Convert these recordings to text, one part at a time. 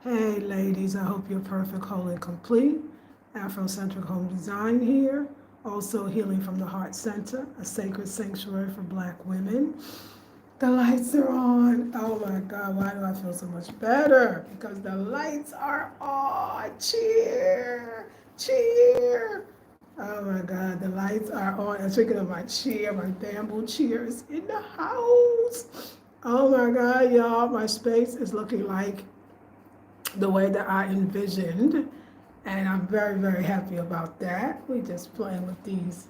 Hey ladies, I hope you're perfect, whole, and complete. Afrocentric home design here. Also healing from the heart center, a sacred sanctuary for black women. The lights are on. Oh my God, why do I feel so much better? Because the lights are on. Cheer, cheer. Oh my God, the lights are on. I'm thinking of my chair, my bamboo chair is in the house. Oh my God, y'all, my space is looking like the way that I envisioned. And I'm very, very happy about that. We just playing with these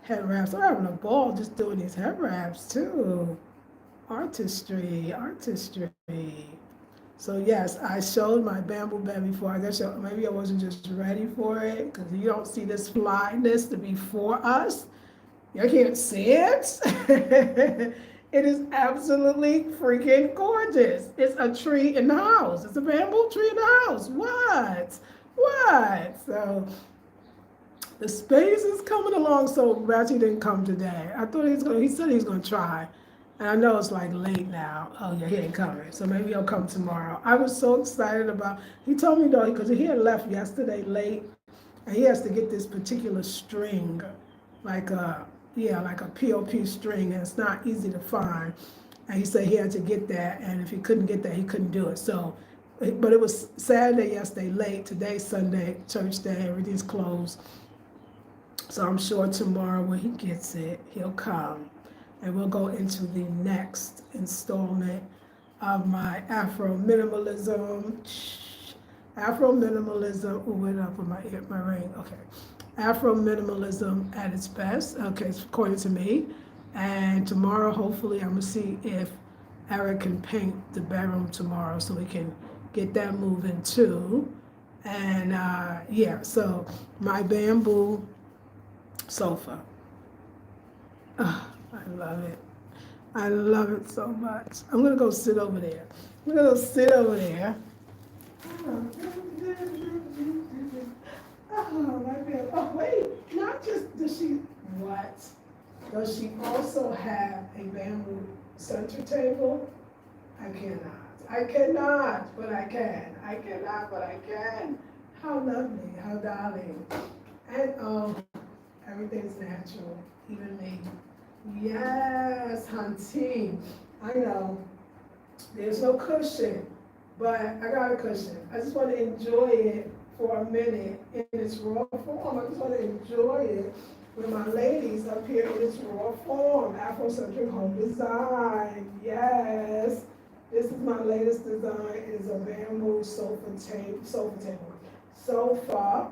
head wraps. I'm having a ball just doing these head wraps too. Artistry, artistry. So yes, I showed my bamboo bed before. I guess maybe I wasn't just ready for it because you don't see this flyness to be for us. You can't see it. It is absolutely freaking gorgeous. It's a tree in the house. It's a bamboo tree in the house. What? What? So the space is coming along. So Reggie didn't come today. I thought he said he's gonna try. And I know it's like late now. Oh yeah, he ain't coming. So maybe he'll come tomorrow. I was so excited about, he told me though, because he had left yesterday late and he has to get this particular string, like a, yeah, like a POP string, and it's not easy to find. And he said he had to get that, and if he couldn't get that, he couldn't do it. So, but it was Saturday yesterday late. Today's Sunday, church day, everything's closed. So I'm sure tomorrow when he gets it, he'll come, and we'll go into the next installment of my Afro minimalism. Afro minimalism. Oh, wait up with my ring. Okay. Afro minimalism at its best. Okay, according to me. And tomorrow, hopefully, I'm gonna see if Eric can paint the bedroom tomorrow, so we can get that moving too. And yeah, so my bamboo sofa. Oh, I love it. I love it so much. I'm gonna go sit over there. I'm gonna go sit over there. Oh, my God. Oh, wait. Not just does she, what? Does she also have a bamboo center table? I cannot. I cannot, but I can. I cannot, but I can. How lovely. How darling. And oh, everything's natural. Even me. Yes, hunty. I know. There's no cushion, but I got a cushion. I just want to enjoy it for a minute in its raw form. I just want to enjoy it with my ladies up here in its raw form. Afrocentric home design. Yes. This is my latest design. It is a bamboo sofa.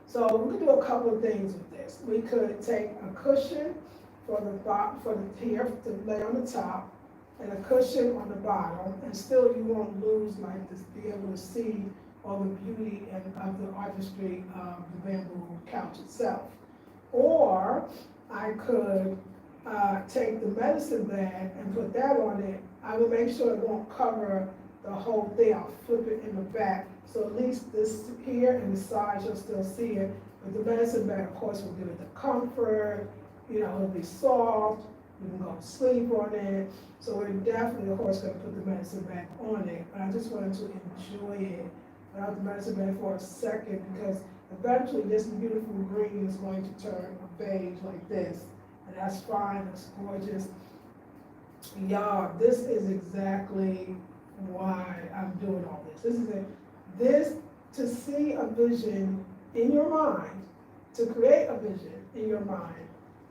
So we could do a couple of things with this. We could take a cushion for the here to lay on the top, and a cushion on the bottom, and still you won't lose like this, be able to see all the beauty and of the artistry of the bamboo couch itself. Or I could take the medicine bag and put that on it. I will make sure it won't cover the whole thing. I'll flip it in the back, so at least this here and the sides you'll still see it. But the medicine bag, of course, will give it the comfort. You know, it'll be soft. You can go to sleep on it. So we're definitely, of course, going to put the medicine bag on it. But I just wanted to enjoy it without the medicine bag for a second, because eventually this beautiful green is going to turn a beige like this. And that's fine. It's gorgeous. Y'all, this is exactly why I'm doing all this. This to see a vision in your mind, to create a vision in your mind,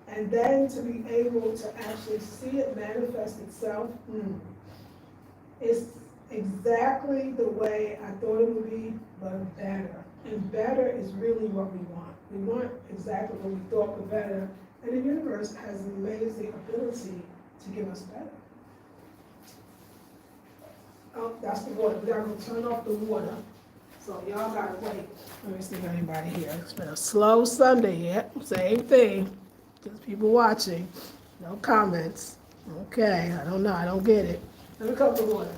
and then to be able to actually see it manifest itself. It's exactly the way I thought it would be, but better. And better is really what we want. We want exactly what we thought was better. And the universe has an amazing ability to give us better. Oh, that's the water. We gotta go turn off the water. So y'all gotta wait. Let me see if anybody here. It's been a slow Sunday yet. Same thing. Just people watching. No comments. Okay, I don't know. I don't get it. Let me cup the water.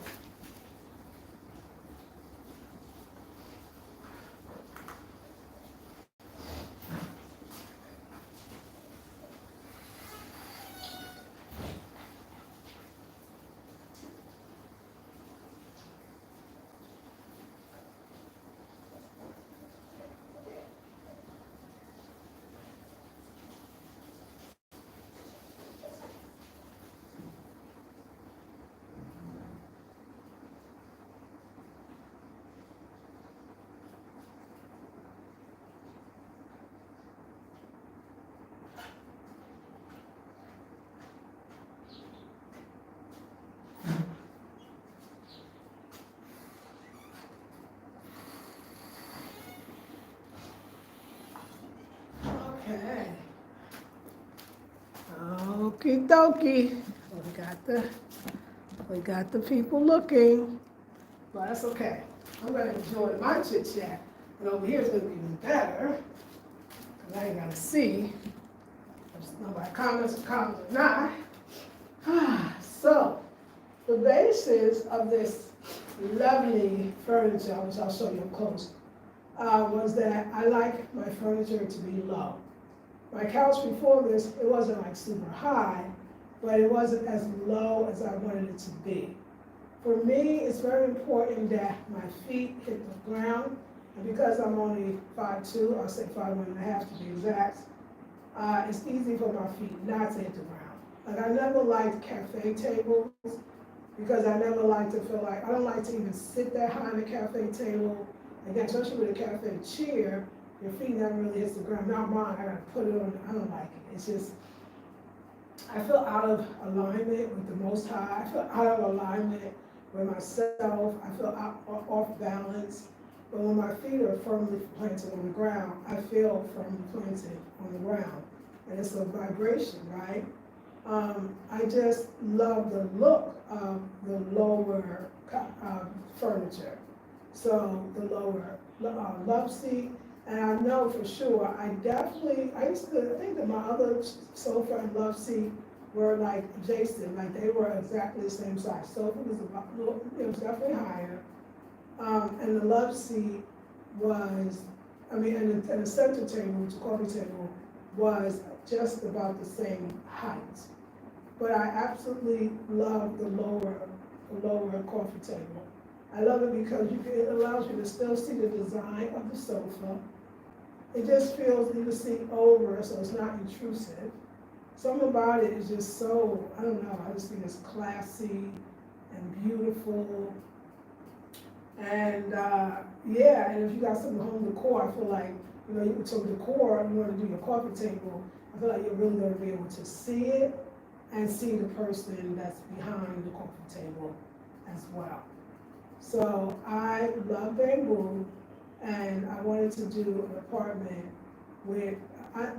Okie dokie. We got the people looking, but that's okay. I'm gonna enjoy my chit chat, and over here it's gonna be even better, because I ain't gotta see if nobody comments or not. So, the basis of this lovely furniture, which I'll show you up close, was that I like my furniture to be low. My couch before this, it wasn't like super high, but it wasn't as low as I wanted it to be. For me, it's very important that my feet hit the ground, and because I'm only 5'2", I'll say 5'1.5" to be exact, it's easy for my feet not to hit the ground. Like, I never liked cafe tables, because I never like to feel like, I don't like to even sit that high on a cafe table. Again, especially with a cafe chair, your feet never really hits the ground. Not mine, I gotta put it on, I don't like it. It's just, I feel out of alignment with the Most High. I feel out of alignment with myself. I feel off balance. But when my feet are firmly planted on the ground, I feel firmly planted on the ground. And it's a vibration, right? I just love the look of the lower furniture. So the lower love seat, and I know for sure, I used to think that my other sofa and love seat were like adjacent, like they were exactly the same size. Sofa was it was definitely higher, and the love seat was, and the center table, the coffee table, was just about the same height. But I absolutely love the lower coffee table. I love it because it allows you to still see the design of the sofa. It just feels, you can see over, so it's not intrusive. Something about it is just so, I don't know, I just think it's classy and beautiful. And yeah, and if you got some home decor, I feel like, some decor, you want to do your coffee table, I feel like you're really going to be able to see it and see the person that's behind the coffee table as well. So I love bamboo, and I wanted to do an apartment with,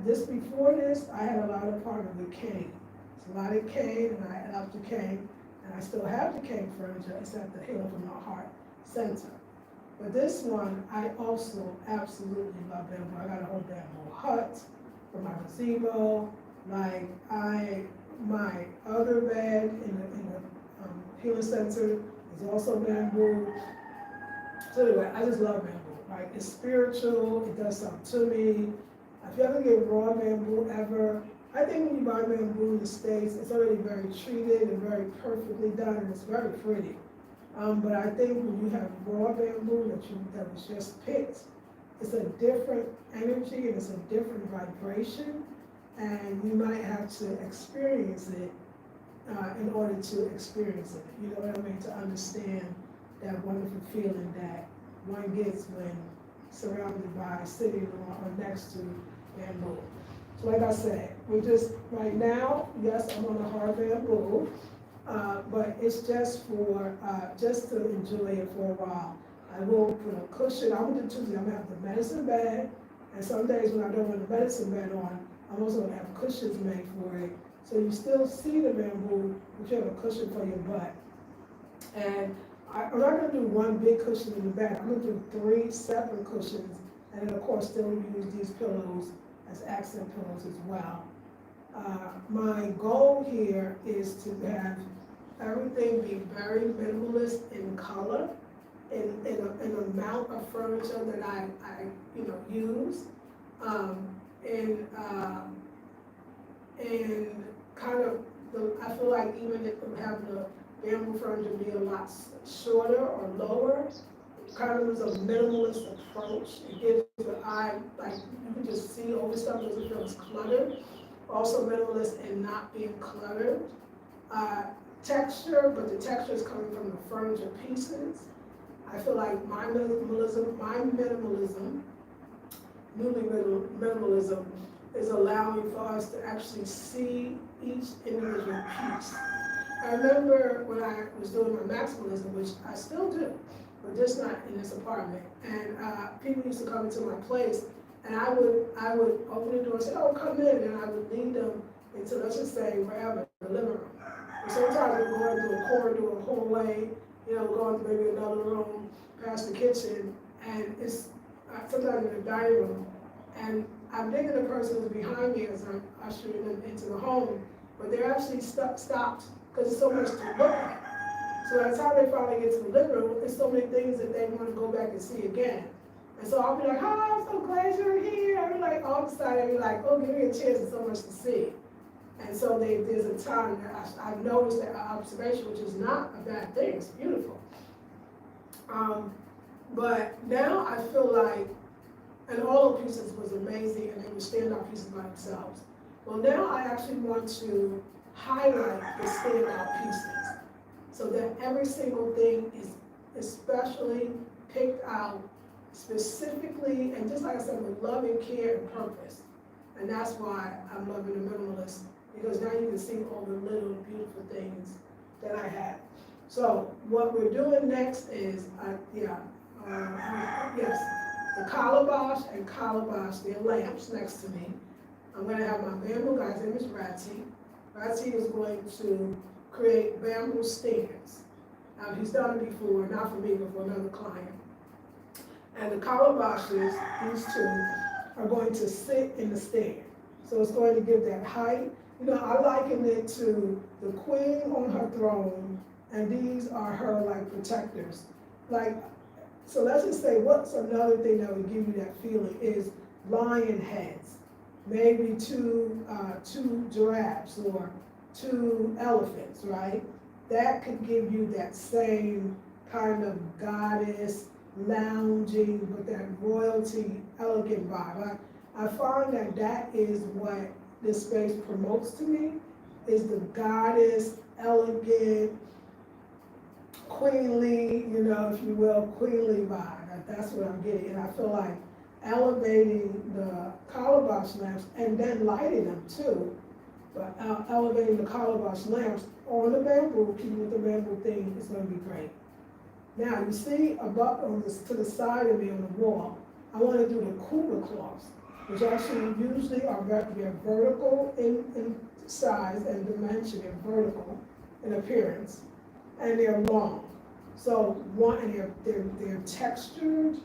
before this, I had a lot of apartment with cane. It's a lot of cane, and I love the cane, and I still have the cane furniture, except the Healing from the Heart Center. But this one, I also absolutely love bamboo. I got a whole bamboo hut for my gazebo. Like, my other bed in the Healing Center is also bamboo. So anyway, I just love bamboo. Like, it's spiritual, it does something to me. If you ever get raw bamboo ever, I think when you buy bamboo in the States, it's already very treated and very perfectly done, and it's very pretty. But I think when you have raw bamboo that was just picked, it's a different energy and it's a different vibration, and you might have to experience it in order to experience it. You know what I mean? To understand that wonderful feeling that one gets when surrounded by, sitting or next to bamboo. So like I said, we're just, right now, yes, I'm on a hard bamboo, but it's just for, just to enjoy it for a while. I will put a cushion, I'm gonna do Tuesday, I'm gonna have the medicine bed, and some days when I don't want the medicine bed on, I'm also gonna have cushions made for it. So you still see the bamboo, but you have a cushion for your butt. And I'm not gonna do one big cushion in the back, I'm gonna do 3 separate cushions, and then of course still use these pillows as accent pillows as well. My goal here is to have everything be very minimalist in color, in an amount of furniture that I use, and kind of, I feel like even if we have the bamboo furniture be a lot shorter or lower, kind of is a minimalist approach. It gives the eye, like, you can just see over stuff, doesn't feel as cluttered. Also minimalist in not being cluttered. Texture, but the texture is coming from the furniture pieces. I feel like my minimalism, is allowing for us to actually see each individual piece. I remember when I was doing my maximalism, which I still do, but just not in this apartment, and people used to come into my place, and I would open the door and say, oh, come in, and I would lead them into, let's just say, wherever, the living room. And sometimes we're going through a corridor, a hallway, going through maybe another room, past the kitchen, and it's sometimes in the dining room. And I'm thinking the person is behind me as I'm ushering them into the home, but they're actually stopped because there's so much to look at. So by the time they finally get to the living room, there's so many things that they want to go back and see again. And so I'll be like, "Hi, I'm so glad you're here." I'll be like, all of a sudden, I'll be like, "Oh, give me a chance, there's so much to see." And so there's a time that I've noticed that observation, which is not a bad thing, it's beautiful. But now I feel like, and all the pieces was amazing, and they were standout pieces by themselves. Well, now I actually want to highlight the standout pieces so that every single thing is especially picked out specifically, and just like I said, with love and care and purpose. And that's why I'm loving the Minimalist, because now you can see all the little beautiful things that I have. So what we're doing next is, yes, the calabash and calabash, they're lamps next to me. I'm going to have my bamboo guy, his name is Ratty. Ratty is going to create bamboo stands. He's done it before, not for me, but for another client. And the calabashes, these two, are going to sit in the stand. So it's going to give that height. I liken it to the queen on her throne, and these are her protectors. So let's just say, what's another thing that would give you that feeling is lion heads, maybe two giraffes or two elephants, right? That could give you that same kind of goddess lounging with that royalty, elegant vibe. I find that is what this space promotes to me, is the goddess, elegant, queenly, if you will, queenly vibe. That's what I'm getting. And I feel like elevating the calabash lamps and then lighting them too, but elevating the calabash lamps on the bamboo, keeping with the bamboo thing, is going to be great. Now, you see above to the side of me on the wall, I want to do the Kuba cloths, which actually usually are they're vertical in size and dimension, they're vertical in appearance, and they're long. So they're textured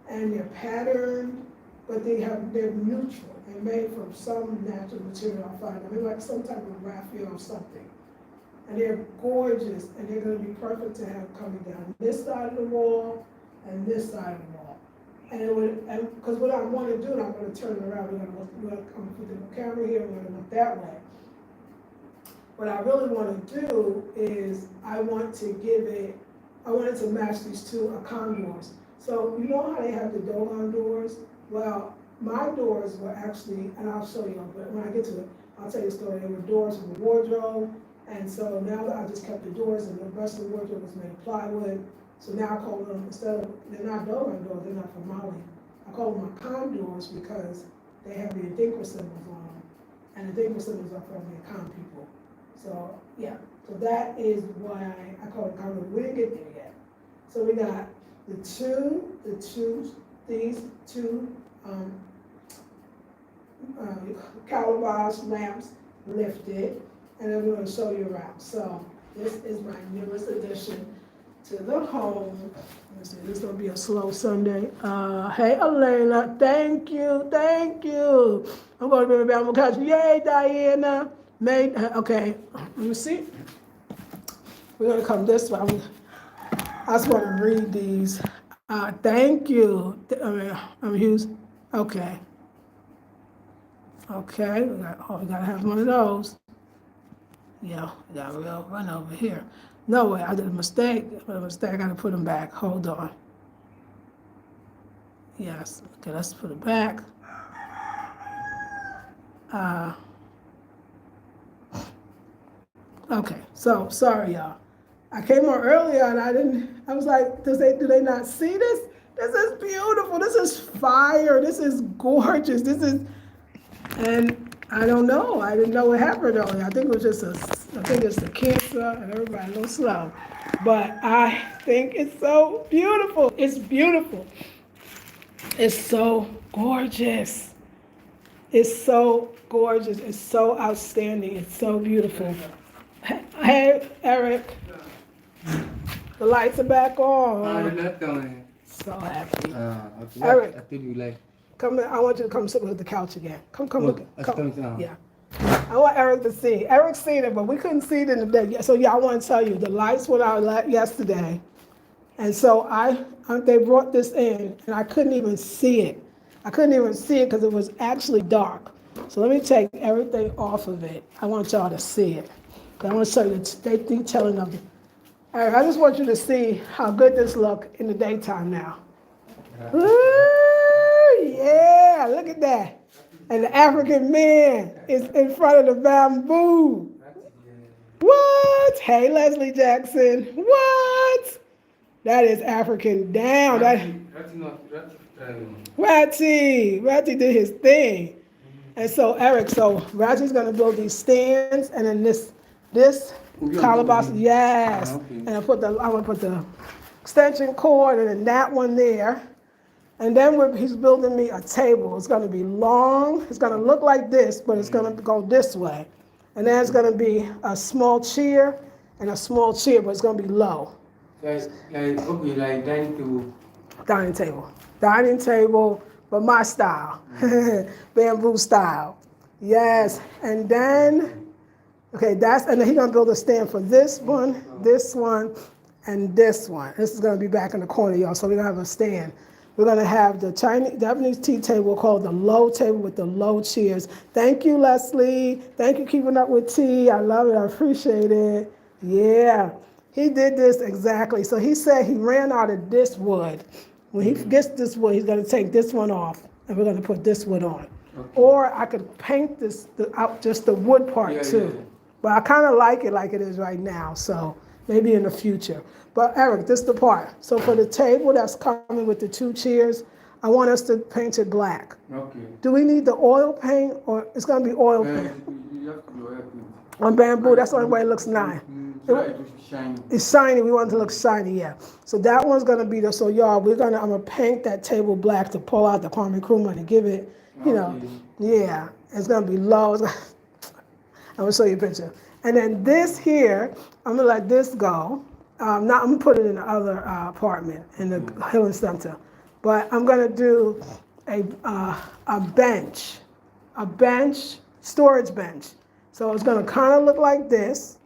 and they're patterned, but they're neutral. They're made from some natural material. I find them. They're like some type of raffia or something. And they're gorgeous, and they're going to be perfect to have coming down this side of the wall and this side of the wall. And because what I want to do, I'm going to turn it around. I'm going to put the camera here. I'm going to look that way. What I really want to do is I want it to match these two condors. So you know how they have the Dogon doors? Well, my doors were actually, and I'll show you, but when I get to it, I'll tell you a story. They were doors from the wardrobe, and so now I just kept the doors, and the rest of the wardrobe was made of plywood. So now I call them, they're not Dogon doors, they're not from Mali. I call them my condors because they have the decor symbols on them, and the decor symbols are from the Akan people. So yeah, so that is why I call it condor. We didn't get there yet. So we got these two calabash lamps lifted, and I'm going to show you around. So this is my newest addition to the home. Let's see, this is going to be a slow Sunday. Hey, Elena, thank you. I'm going to be on the couch. Yay, Diana. Okay, let me see. We're going to come this way. I just want to read these. Thank you. I'm Hughes. Okay, we got to have one of those. Yeah, we got a real run over here. No way, I did a mistake. I got to put them back. Hold on. Yes, okay, let's put it back. Okay, so sorry, y'all. I came on earlier and I was like, do they not see this? This is beautiful. This is fire. This is gorgeous. And I don't know. I didn't know what happened earlier. I think it was just it's the cancer and everybody a little slow. But I think it's so beautiful. It's beautiful. It's so gorgeous. It's so gorgeous. It's so outstanding. It's so beautiful. Hey, Eric, the lights are back on. They're not coming. So happy. Okay. Eric. I told you like. Come. I want you to come sit with the couch again. Come look. Come. Yeah. I want Eric to see. Eric's seen it, but we couldn't see it in the day. So yeah, I want to tell you, the lights went out yesterday, and so they brought this in, and I couldn't even see it. I couldn't even see it because it was actually dark. So let me take everything off of it. I want y'all to see it. I want to show you the detailing of it. Eric, I just want you to see how good this look in the daytime now. Woo, yeah, look at that. And the African man is in front of the bamboo. What? Hey, Leslie Jackson. What? That is African down. Ratty did his thing. And so, Eric, Ratty's going to build these stands, and then this calabash, yes. And I'm going to put the extension cord, and then that one there. And then he's building me a table. It's going to be long. It's going to look like this, but it's going to go this way. And then it's going to be a small chair and a small chair, but it's going to be low. Like dining table. Dining table, but my style. Bamboo style. Yes. And then, and then he's going to build a stand for this one, and this one. This is going to be back in the corner, y'all, so we're going to have a stand. We're going to have the Japanese tea table called the low table with the low chairs. Thank you, Leslie. Thank you, keeping up with tea. I love it. I appreciate it. Yeah. He did this exactly. So he said he ran out of this wood. When he gets this wood, he's going to take this one off, and we're going to put this wood on. Okay. Or I could paint out just the wood part too. Yeah. But I kind of like it is right now, so maybe in the future. But Eric, this is the part. So for the table that's coming with the two chairs, I want us to paint it black. Okay. Do we need the oil paint, or it's going to be oil paint? You have to oil paint. On bamboo, that's the only way it looks nice. It's shiny. It's shiny. We want it to look shiny, yeah. So that one's going to be so y'all, I'm going to paint that table black to pull out the Kwame Nkrumah to give it, yeah. It's going to be low. I'm going to show you a picture. And then this here, I'm going to let this go. I'm going to put it in the other apartment in the Healing Center. But I'm going to do a bench, storage bench. So it's going to kind of look like this,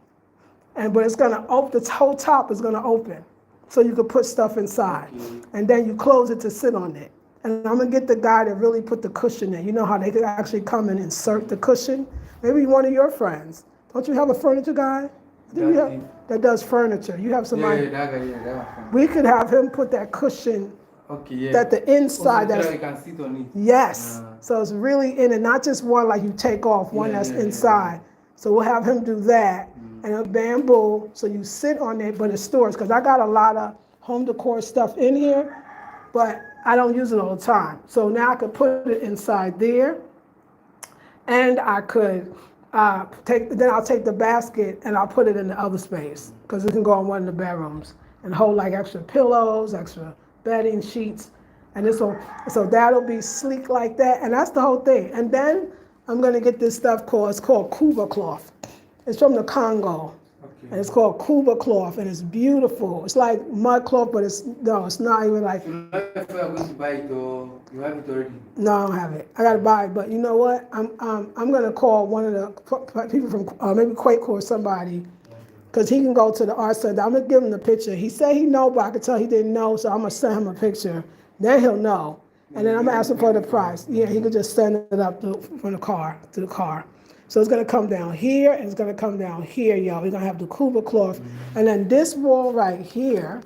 but it's going to open, the whole top is going to open. So you could put stuff inside. And then you close it to sit on it. And I'm going to get the guy that really put the cushion in. You know how they could actually come and insert the cushion? Maybe one of your friends. Don't you have a furniture guy? That does furniture. You have somebody. Yeah. We could have him put that cushion. Okay, yeah. That the inside. So you can sit on it. Yes. So it's really in it, not just one like you take off, one that's inside. Yeah. So we'll have him do that. And a bamboo, so you sit on it, but it stores. Because I got a lot of home decor stuff in here, but I don't use it all the time. So now I could put it inside there, and I could I'll take the basket and I'll put it in the other space because it can go in one of the bedrooms and hold like extra pillows, extra bedding sheets, and so that'll be sleek like that, and that's the whole thing. And then I'm gonna get this stuff it's called Kuba cloth. It's from the Congo. Okay. And it's called Kuba cloth, and it's beautiful. It's like mud cloth, but it's not even like. So if I'm going to buy it, or you have it already? No, I don't have it. I gotta buy it, but you know what? I'm gonna call one of the people from maybe Quaker or somebody, because he can go to the art center. I'm gonna give him the picture. He said he know, but I could tell he didn't know, so I'm gonna send him a picture. Then he'll know, and then I'm gonna ask him for the price. Yeah, he could just send it up from the car to the car. So it's going to come down here, and it's going to come down here, y'all. We're going to have the Kuba cloth. And then this wall right here,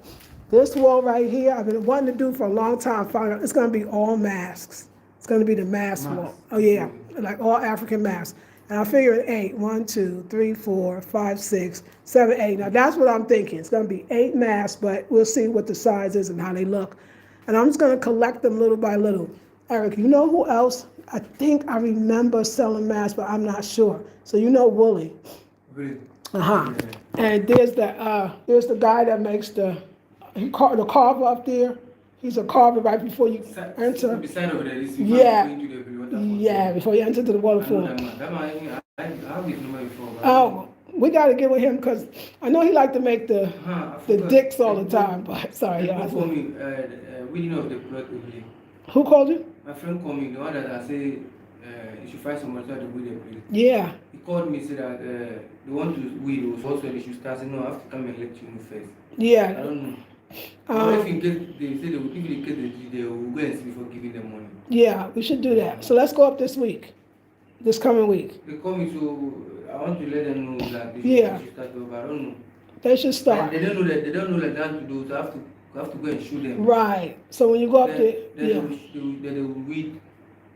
I've been wanting to do for a long time. It's going to be all masks. It's going to be the mask wall. Oh, yeah, like all African masks. And I figured 8. 1, 2, 3, 4, 5, 6, 7, 8. Now, that's what I'm thinking. It's going to be 8 masks, but we'll see what the size is and how they look. And I'm just going to collect them little by little. Eric, you know who else? I think I remember selling masks, but I'm not sure. So you know Wooly. Uh-huh. And there's the guy that makes the carver up there. He's a carver right before you enter. Beside over there, Yeah. Yeah, before you enter to the I know waterfall. that man. That man, I have his number before. But Oh, we got to get with him because I know he like to make I the forgot. dicks all the time. But sorry, People y'all. call me, we know the plot over there. Who called you? My friend called me, the one that I say, you should find someone to weed the place. Yeah. He called me, said that they want to weed, was also they should start. I said, no, I have to come and let you know first. I Yeah. don't know. Or if in case they say they will give you the case, they will go and see before giving them money. Yeah, we should do that. So let's go up this week, this coming week. They call me, so I want to let them know that they should start over. I don't know. They should start. They don't know that to do, so I have to go and show them. Right. So when you go up there, they will read.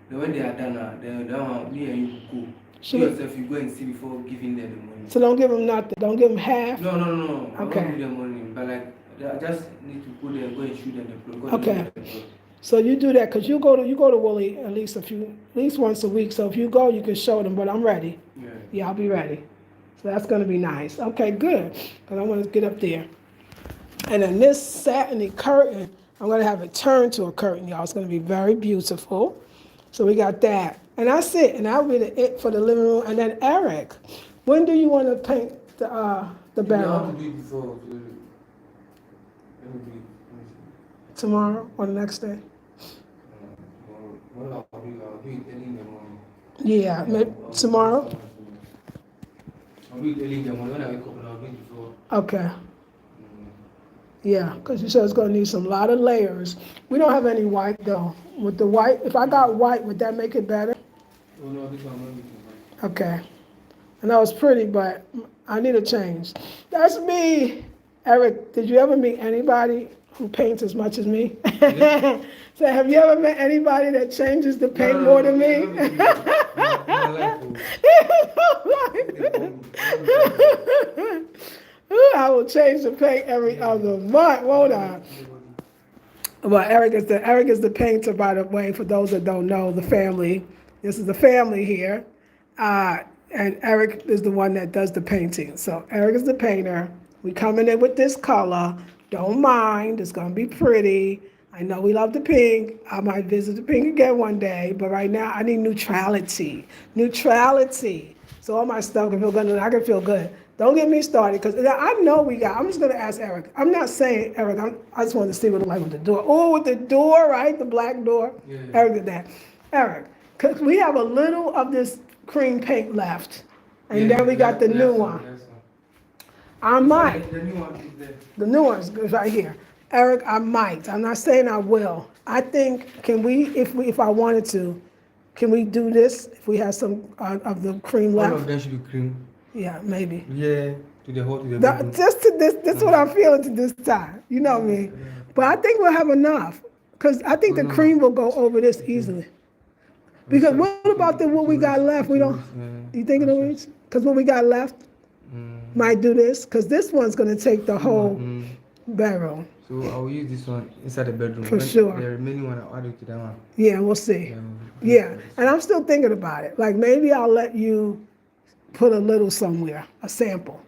Then when they are done, then me and you go. Should You yourself, you go and see before giving them the money. So don't give them nothing. Don't give them half. No. I Okay. won't give them money, but like I just need to go there and go and shoot them the plug. Okay. So you do that because you go to Willie at least once a week. So if you go, you can show them. But I'm ready. Yeah, I'll be ready. So that's gonna be nice. Okay, good. Because I want to get up there. And then this satiny curtain, I'm gonna have it turned to a curtain, y'all. It's gonna be very beautiful. So we got that. And that's it. And that'll be it for the living room. And then Eric, when do you want to paint the barrel? I have to do it before. Tomorrow or the next day? Well, I'll do it early in the morning. Yeah, maybe tomorrow? I'll do it early in the morning. When I wake up, I'll do it before. Okay. Yeah, because you said it's going to need some lot of layers. We don't have any white though. With the white, if I got white, would that make it better? Oh no, this one won't be too much. Okay. I know it's pretty, but I need a change. That's me. Eric, did you ever meet anybody who paints as much as me? Yeah. So have you ever met anybody that changes the paint more than me? I will change the paint every other month, won't I? Well, Eric is the painter, by the way, for those that don't know, the family. This is the family here. And Eric is the one that does the painting. So Eric is the painter. We coming in with this color. Don't mind, it's gonna be pretty. I know we love the pink. I might visit the pink again one day, but right now I need neutrality. Neutrality. So all my stuff can feel good and I can feel good. Don't get me started, because I know I'm just gonna ask Eric. I'm not saying Eric, I just wanted to see what it like with the door. Oh, with the door, right? The black door. Yeah. Eric did that. Eric, because we have a little of this cream paint left. And then we got the new one. I might. The new one is there. The new one is right here. Eric, I might. I'm not saying I will. I think, if I wanted to, can we do this if we have some of the cream left? All of them should be cream. Yeah, maybe. Yeah, to the whole, to the bedroom. Just to this what I'm feeling to this time. You know me. But I think we'll have enough. Because I think the cream will go over this easily. Because what about what we got left? We don't. You thinking of it? Because what we got left might do this. Because this one's going to take the whole barrel. So I'll use this one inside the bedroom. For sure. The remaining one, I'll add it to that one. Yeah, we'll see. Yeah, and I'm still thinking about it. Like maybe I'll let you put a little somewhere, a sample.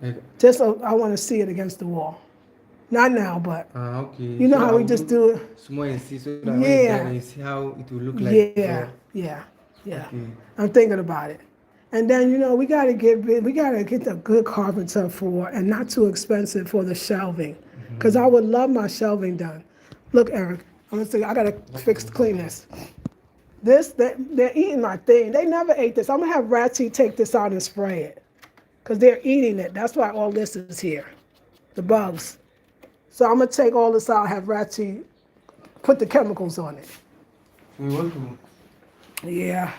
Okay. Just so I want to see it against the wall. Not now, but Okay. you know So how we I'll just do it? small and see, so that when it's done, you see how it will look like. Yeah. Okay. I'm thinking about it. And then, we got to get a good carpenter and not too expensive for the shelving. Because I would love my shelving done. Look, Eric, I'm going to say, I got to clean this. They're eating my thing. They never ate this. I'm going to have Ratty take this out and spray it. Because they're eating it. That's why all this is here. The bugs. So I'm going to take all this out, have Ratty put the chemicals on it. We want to. Yeah.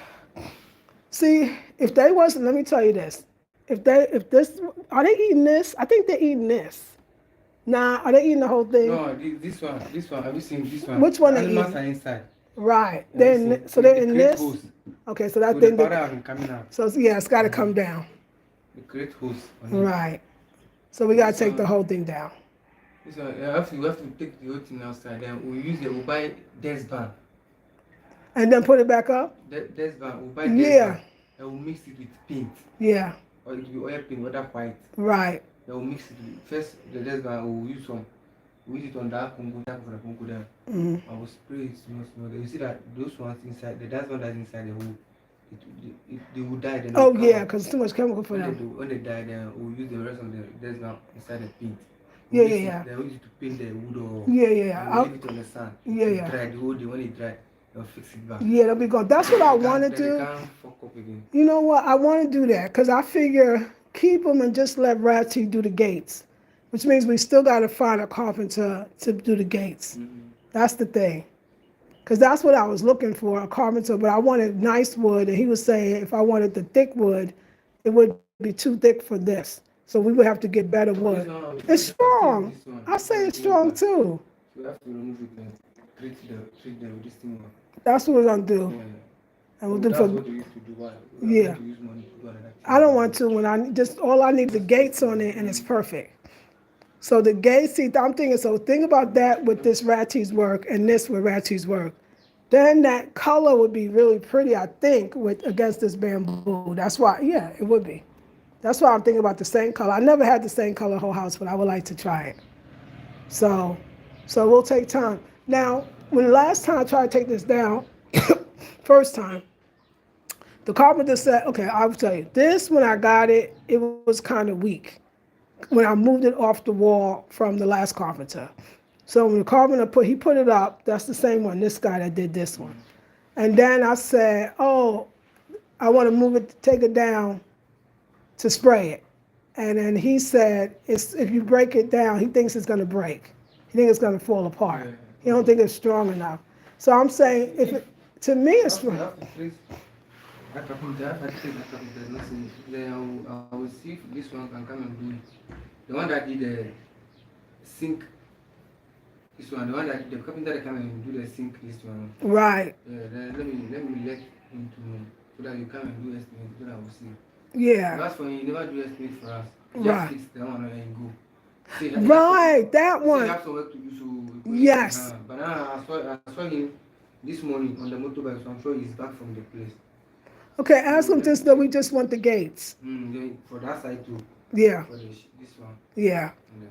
See, if they wasn't, let me tell you this. Are they eating this? I think they're eating this. Nah, are they eating the whole thing? No, this one. Have you seen this one? Which one they Animals eating? are inside. Right. Yeah, They're in create this? holes. Okay, so that So thing. the powder has been coming out. So yeah, it's got to come down. They create holes on it. Right. So we got to take the whole thing down. This one, we have to take the whole thing outside. Then we'll buy desk band. And then put it back up? Desk band. We'll buy desk band. And we'll mix it with paint. Yeah. Or it will be oil paint, whether white. Right. Then we'll mix it with, first the desk band, we'll use some We use it on that Congo, that for the Congo there. I will spray it small. You see that those ones inside, that's one that's inside the hole. They will die. Then Oh yeah, because it's too much chemical for them. When they die, then we'll use the rest of the that's now inside the paint. Yeah. They use it to paint the wood or Yeah. We'll leave it on the sun. Yeah. Dry the whole day. When it dry, they'll fix it back. Yeah, they'll be gone. That's what I want to do. They can't fuck up again. You know what? I want to do that because I figure keep them and just let Ratty do the gates, which means we still got to find a carpenter to do the gates. That's the thing. Because that's what I was looking for, a carpenter, but I wanted nice wood, and he was saying if I wanted the thick wood, it would be too thick for this. So we would have to get better wood. It's strong. I say it's strong too. So we have to remove it and treat the this thing. That's what we're going to do. Yeah. And we'll do That's for, what we used to do. Why? Yeah. To use money to do another thing. I don't want to when I just, all I need the gates on it and it's perfect. So the gates, see, I'm thinking, so think about that with this Ratty's work and this with Ratty's work. Then that color would be really pretty, I think, against this bamboo. That's why, yeah, it would be. That's why I'm thinking about the same color. I never had the same color whole house, but I would like to try it. So we'll take time. Now, when last time I tried to take this down, first time, the carpenter said, okay, I'll tell you, this, when I got it, it was kind of weak when I moved it off the wall from the last carpenter. So when the carpenter he put it up, that's the same one, this guy that did this one. And then I said, oh, I want to move it, take it down to spray it. And then he said, if you break it down, he thinks it's going to break. He thinks it's going to fall apart. He don't think it's strong enough. So I'm saying, to me, it's strong. I will see if this one can come and do it. The one that did the sink, this one, the one that the carpenter that come and do the sink, this one. Right. Yeah, then let me let him to know so that you come and do estimate, so that I will see. Yeah. That's for you never do estimate for us. Right. Just fix that one and go. See, right, that one. You have some work to do, so yes. But now I saw him this morning on the motorbike, so I'm sure he's back from the place. Okay, ask him this, though. We just want the gates. For that side too. Yeah. For this one. Yeah. And the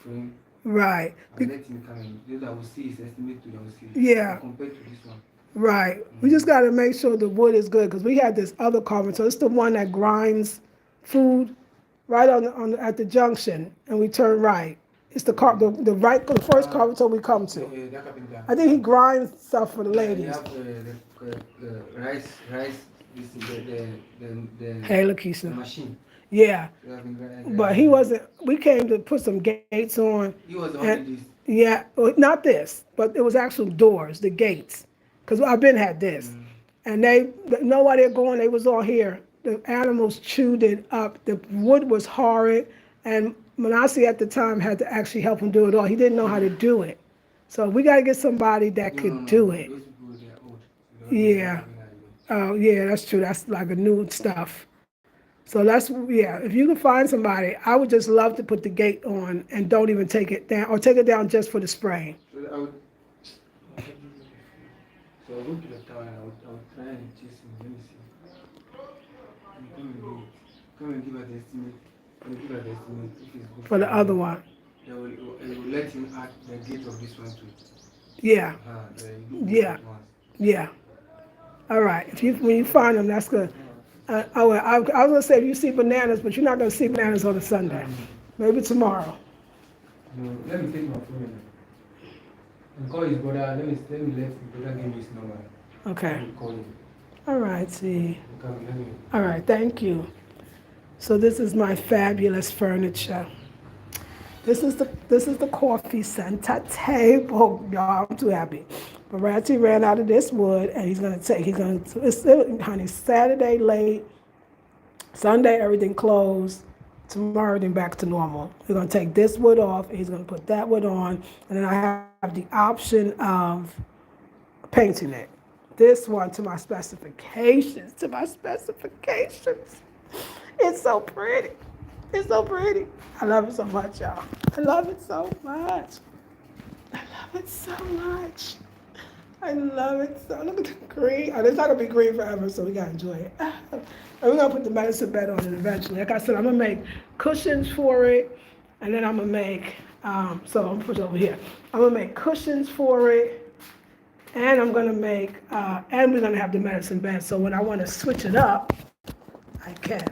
frame. Right. And let him come in. Those I will see his estimate to, I will see. Yeah. Compared to this one. Right. We just got to make sure the wood is good because we had this other carpenter. It's the one that grinds food right on at the junction, and we turn right. It's the first carpenter we come to. That carpenter. I think he grinds stuff for the ladies. You have the rice. Hey, Lakeisha. The machine. Yeah. But he wasn't. We came to put some gates on. He was on this. Yeah, not this, but it was actual doors, the gates. Because I've been had this. And they know why they're going. They was all here. The animals chewed it up. The wood was horrid. And Manasi at the time had to actually help him do it all. He didn't know how to do it. So we got to get somebody that could do it. Those people, they are old. Yeah. Oh, yeah, that's true. That's like a new stuff. So if you can find somebody, I would just love to put the gate on and don't even take it down, or take it down just for the spraying. So I would go to the town and I would try and chase him. Let me see. Come and give us the estimate. Give us the estimate if it's good For the other one. They will let him add the gate of this one too. Yeah. Yeah. Yeah. All right. When you find them, that's good. I was gonna say if you see bananas, but you're not gonna see bananas on a Sunday. Maybe tomorrow. No, let me take my phone and call his brother. Let me let his brother give me his number. Okay. Call him. All right. See. Okay, all right. Thank you. So this is my fabulous furniture. This is the coffee center table. Y'all, I'm too happy. But Ratty ran out of this wood, and honey, Saturday late, Sunday everything closed, tomorrow everything back to normal. We're gonna take this wood off, and he's gonna put that wood on, and then I have the option of painting it. This one to my specifications, It's so pretty. It's so pretty. I love it so much, y'all. I love it so much. Look at the green. Oh, it's not gonna be green forever, so we gotta enjoy it. And we're gonna put the medicine bed on it eventually. Like I said, I'm gonna make cushions for it, and then I'm gonna make So I'm gonna put it over here. I'm gonna make cushions for it, and I'm gonna make, and we're gonna have the medicine bed. So when I want to switch it up, I can.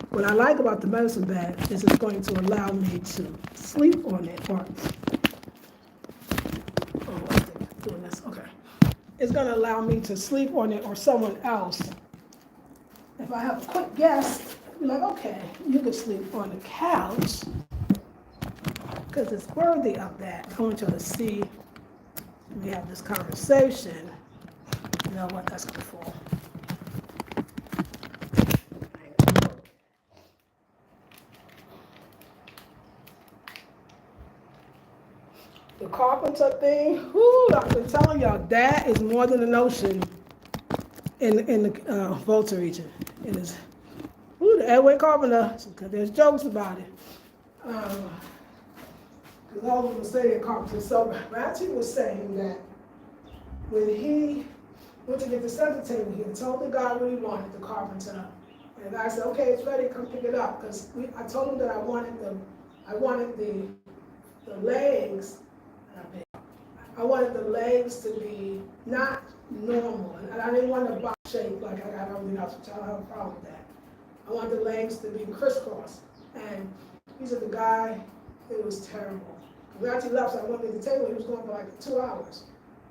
What I like about the medicine bed is it's going to allow me to sleep on it, or doing this. Okay, it's gonna allow me to sleep on it, or someone else. If I have a quick guest, be like, okay, you can sleep on the couch, because it's worthy of that. I want you to see, we have this conversation, you know what, that's gonna fall. The carpenter thing, whoo, I've been telling y'all, that is more than an ocean in the Volta region. It is, whoo, the Edwin Carpenter, because there's jokes about it. Because all of them say they're carpenters. So Ratchy was saying that when he went to get the center table, he had told the guy what he wanted, the carpenter. And the guy said, okay, it's ready, come pick it up. Because I told him that I wanted the legs, I wanted the legs to be not normal. And I didn't want a box shape like I got everything else, which I don't have a problem with that. I wanted the legs to be crisscross. And he said, the guy, it was terrible. When Ratchy left, so I went to the table, he was going for like 2 hours.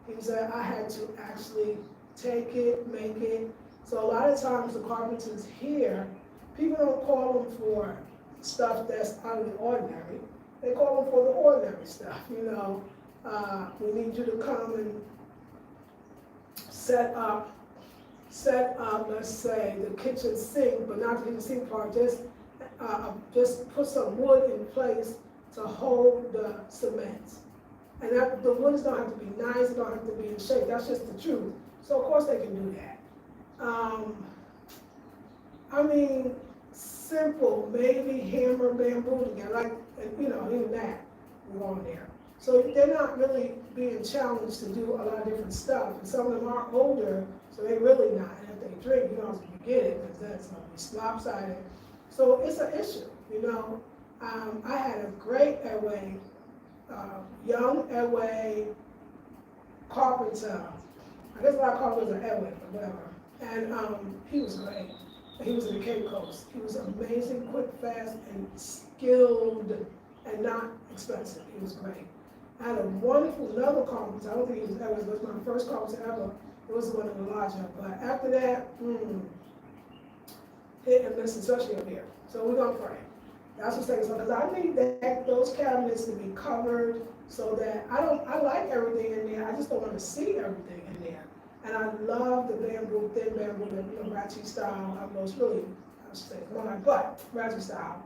He said I had to actually take it, make it. So a lot of times the carpenters here, people don't call them for stuff that's out of the ordinary. They call them for the ordinary stuff, you know. We need you to come and set up, let's say, the kitchen sink, but not the kitchen sink part, just put some wood in place to hold the cement. And that, the woods don't have to be nice, it don't have to be in shape, that's just the truth. So of course they can do that. I mean, simple, maybe hammer, bamboo together, like, you know, even that, we're on there. So they're not really being challenged to do a lot of different stuff. And some of them are older, so they really not. And if they drink, you know, you get it, because that's going to be lopsided. So it's an issue, you know. I had a great airway, young airway carpenter. I guess a lot of carpenters are airway, but whatever. And he was great. He was in the Cape Coast. He was amazing, quick, fast, and skilled, and not expensive. He was great. I had a wonderful another carpenter. I don't think he was ever, it was my first carpenter ever. It was the one in the lodger. But after that, hit and miss, especially up here. So we're gonna pray. That's what's saying. So because I need those cabinets to be covered so that I like everything in there. I just don't want to see everything in there. And I love the bamboo, thin bamboo, the Ratchy style. I know it's really, I should say, more like butt, Ratchy style.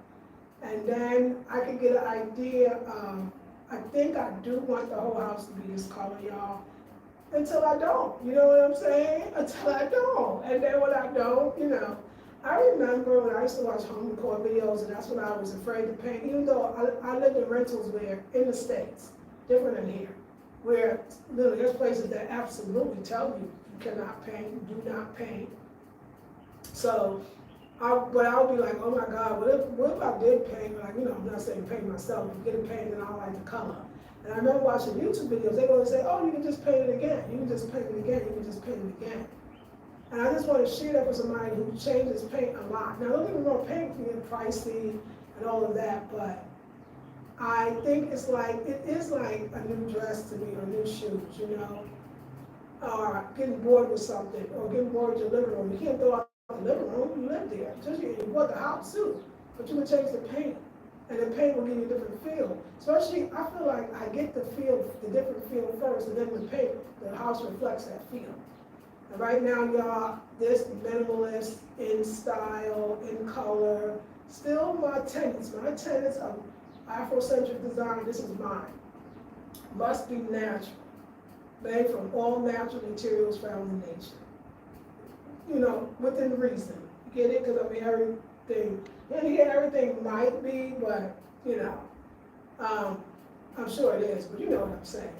And then I can get an idea. I think I do want the whole house to be this color, y'all. Until I don't, you know what I'm saying? Until I don't. And then when I don't, you know. I remember when I used to watch home decor videos, and that's when I was afraid to paint, even though I lived in rentals where, in the States, different than here, where literally there's places that absolutely tell you you cannot paint, you do not paint. So, I would be like, oh my God, what if I did paint? Like, you know, I'm not saying paint myself, but get it painted and I don't like the color. And I remember watching YouTube videos, they would say, oh, you can just paint it again, you can just paint it again, you can just paint it again. And I just want to share that with somebody who changes paint a lot. Now, don't get me wrong, paint can get pricey and all of that, but I think it is like a new dress to me, or new shoes, you know, or getting bored with something, or getting bored with your living room. You can't throw out the living room, you live there. Just you bought the house too, but you would change the paint, and the paint will give you a different feel. Especially, I feel like I get the different feel first, and then the paint, the house reflects that feel. And right now, y'all, this minimalist, in style, in color, still my tenets of Afrocentric design, this is mine, must be natural, made from all natural materials found in nature. You know, within reason. Get it? Because I mean, everything might be, but, you know, I'm sure it is, but you know what I'm saying.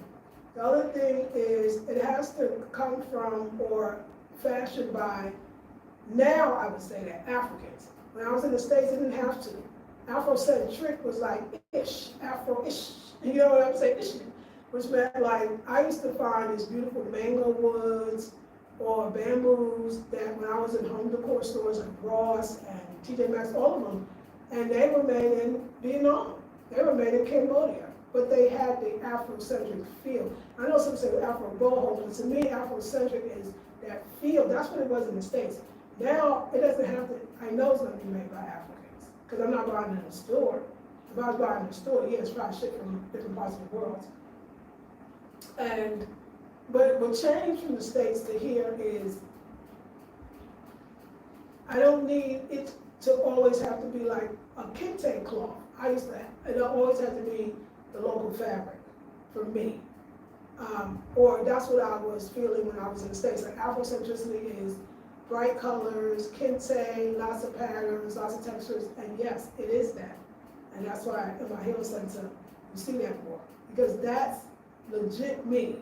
The other thing is it has to come from or fashioned by, now I would say that, Africans. When I was in the States, it didn't have to. Afrocentric was like ish, Afro-ish, you know what I'm saying, ish, which meant like, I used to find these beautiful mango woods or bamboos that when I was in home decor stores like Ross and TJ Maxx, all of them, and they were made in Vietnam, they were made in Cambodia, but they had the Afrocentric feel. I know some say Afro boho, but to me, Afrocentric is that feel. That's what it was in the States. Now, it doesn't have to, I know it's gonna be made by Africans, because I'm not buying it in a store. If I was buying it in a store, yeah, it's probably shipped from different parts of the world. But what changed from the States to here is, I don't need it to always have to be like a kente cloth. I used to, it always had to be the local fabric for me. Or that's what I was feeling when I was in the States. Like Afrocentricity is bright colors, kente, lots of patterns, lots of textures, and yes, it is that. And that's why in my healing center, you see that more. Because that's legit me.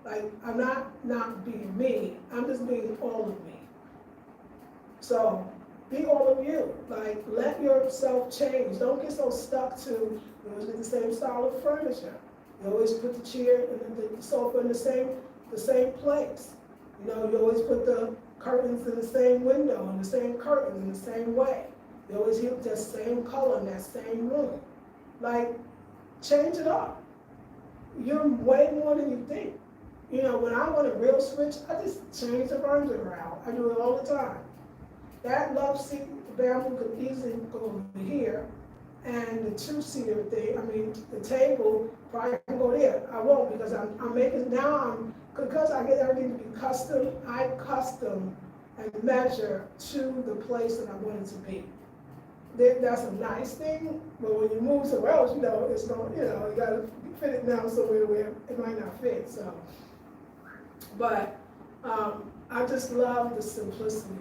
Like, I'm not being me, I'm just being all of me. So, be all of you. Like, let yourself change. Don't get so stuck to, you always get the same style of furniture. You always put the chair and the sofa in the same place. You know, you always put the curtains in the same window and the same curtains in the same way. You always use that same color in that same room. Like, change it up. You're way more than you think. You know, when I want a real switch, I just change the furniture around. I do it all the time. That love seat, the bamboo could easily go over here, and the two-seater thing, I mean, the table probably can go there. I won't, because I'm making, because I get everything to be custom, I custom and measure to the place that I want it to be. That's a nice thing, but when you move somewhere else, you know, it's going, you know, you gotta fit it down somewhere where it might not fit, so. But I just love the simplicity.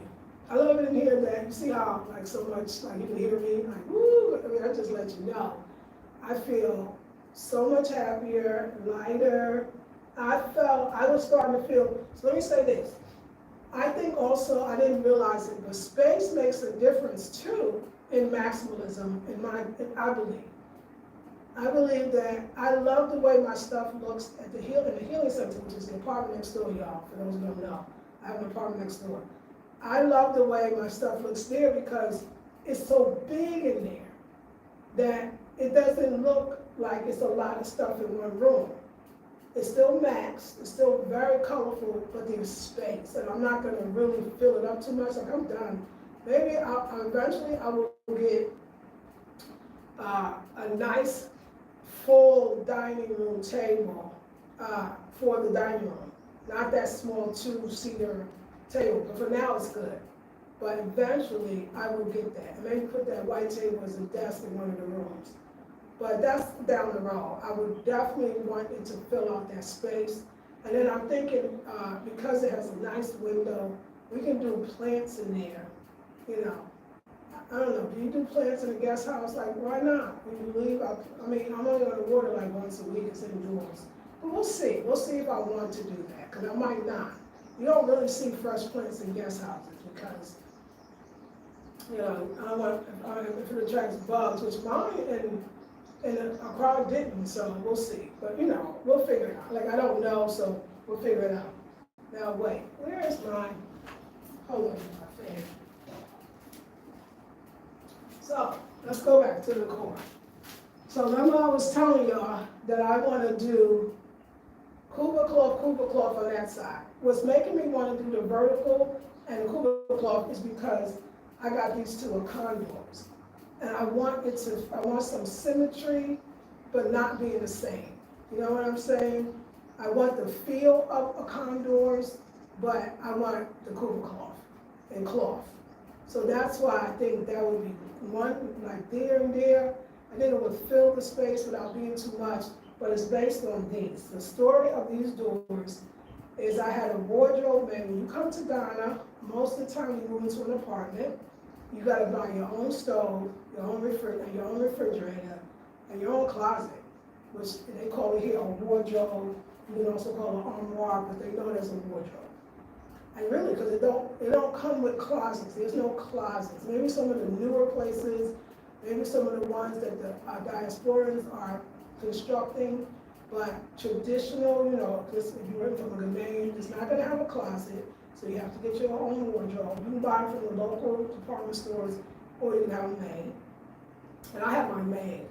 I love it in here that you see how like so much, like you can hear me, like woo, I mean, I just let you know. I feel so much happier, lighter. I was starting to feel, so let me say this. I think also, I didn't realize it, but space makes a difference too in maximalism, I believe. I believe that I love the way my stuff looks at the healing center, which is the apartment next door, y'all, for those who don't know. I have an apartment next door. I love the way my stuff looks there because it's so big in there that it doesn't look like it's a lot of stuff in one room. It's still maxed, it's still very colorful, but there's space, and I'm not gonna really fill it up too much, like I'm done. Maybe eventually I will get a nice full dining room table for the dining room. Not that small two-seater table, but for now it's good. But eventually I will get that. And maybe put that white table as a desk in one of the rooms. But that's down the road. I would definitely want it to fill out that space. And then I'm thinking, because it has a nice window, we can do plants in there, you know. I don't know, do you do plants in a guest house? Like, why not? When you leave, I mean, I'm only gonna water like once a week, it's indoors. But we'll see if I want to do that, because I might not. You don't really see fresh plants in guest houses because, you know, I don't want, if it attracts bugs, which mine and a crowd didn't, so we'll see. But, you know, we'll figure it out. Like, I don't know, so we'll figure it out. Now, wait, where is mine? Hold on, my fan. So, let's go back to the core. So remember I was telling y'all that I want to do Cuba cloth on that side. What's making me want to do the vertical and the Cuba cloth is because I got these two condors. And I want some symmetry, but not being the same. You know what I'm saying? I want the feel of a condors, but I want the Cuba cloth and cloth. So that's why I think that would be one, like there and there. I think it would fill the space without being too much, but it's based on these. The story of these doors is I had a wardrobe, and when you come to Ghana, most of the time you move into an apartment, you gotta buy your own stove, your own refrigerator, and your own closet, which they call it here a wardrobe. You can also call it an armoire, but they know it as a wardrobe. And really, because it don't come with closets. There's no closets. Maybe some of the newer places maybe some of the ones that the diasporans are constructing, but traditional, you know, because if you're from a Ghanaian, it's not gonna have a closet, so you have to get your own wardrobe. You can buy it from the local department stores, or you can have them made. And I have mine made.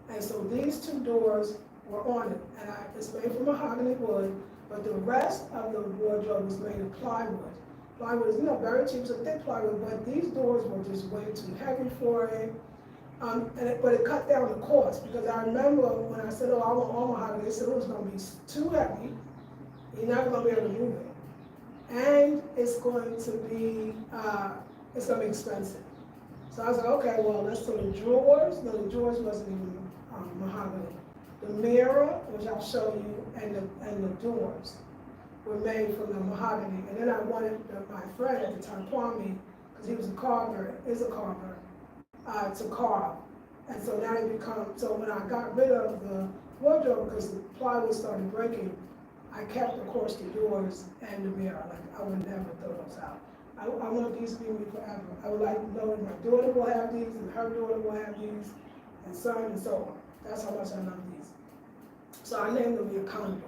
And so these two doors were on it, and it's made from mahogany wood, but the rest of the wardrobe was made of plywood. Plywood is, you know, very cheap, it's a thick plywood, but these doors were just way too heavy for it. But it cut down the cost, because I remember when I said, oh, I want all mahogany, they said it was gonna be too heavy, you're never gonna be able to move it. And it's going to be expensive. So I was like, okay, well, let's do the drawers. No, the drawers wasn't even mahogany. The mirror, which I'll show you, and the doors were made from the mahogany. And then I wanted my friend at the time, Kwame, because he was a carver, to carve. And so now it so when I got rid of the wardrobe, because the plywood started breaking, I kept, of course, the doors and the mirror. Like, I would never throw those out. I want these to be with me forever. I would like to know that my daughter will have these, and her daughter will have these, and so on and so on. That's how much I love these. So I named them your condors.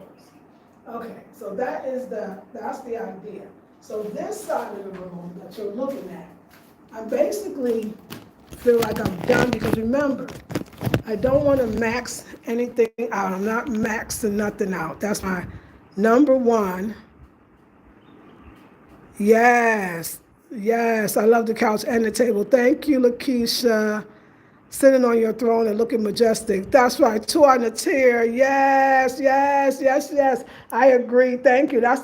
Okay, so that's the idea. So this side of the room that you're looking at, I basically feel like I'm done, because remember, I don't want to max anything out. I'm not maxing nothing out. That's my number one. Yes, I love the couch and the table. Thank you, Lakeisha. Sitting on your throne and looking majestic. That's right, two on the tier. Yes. I agree. Thank you. That's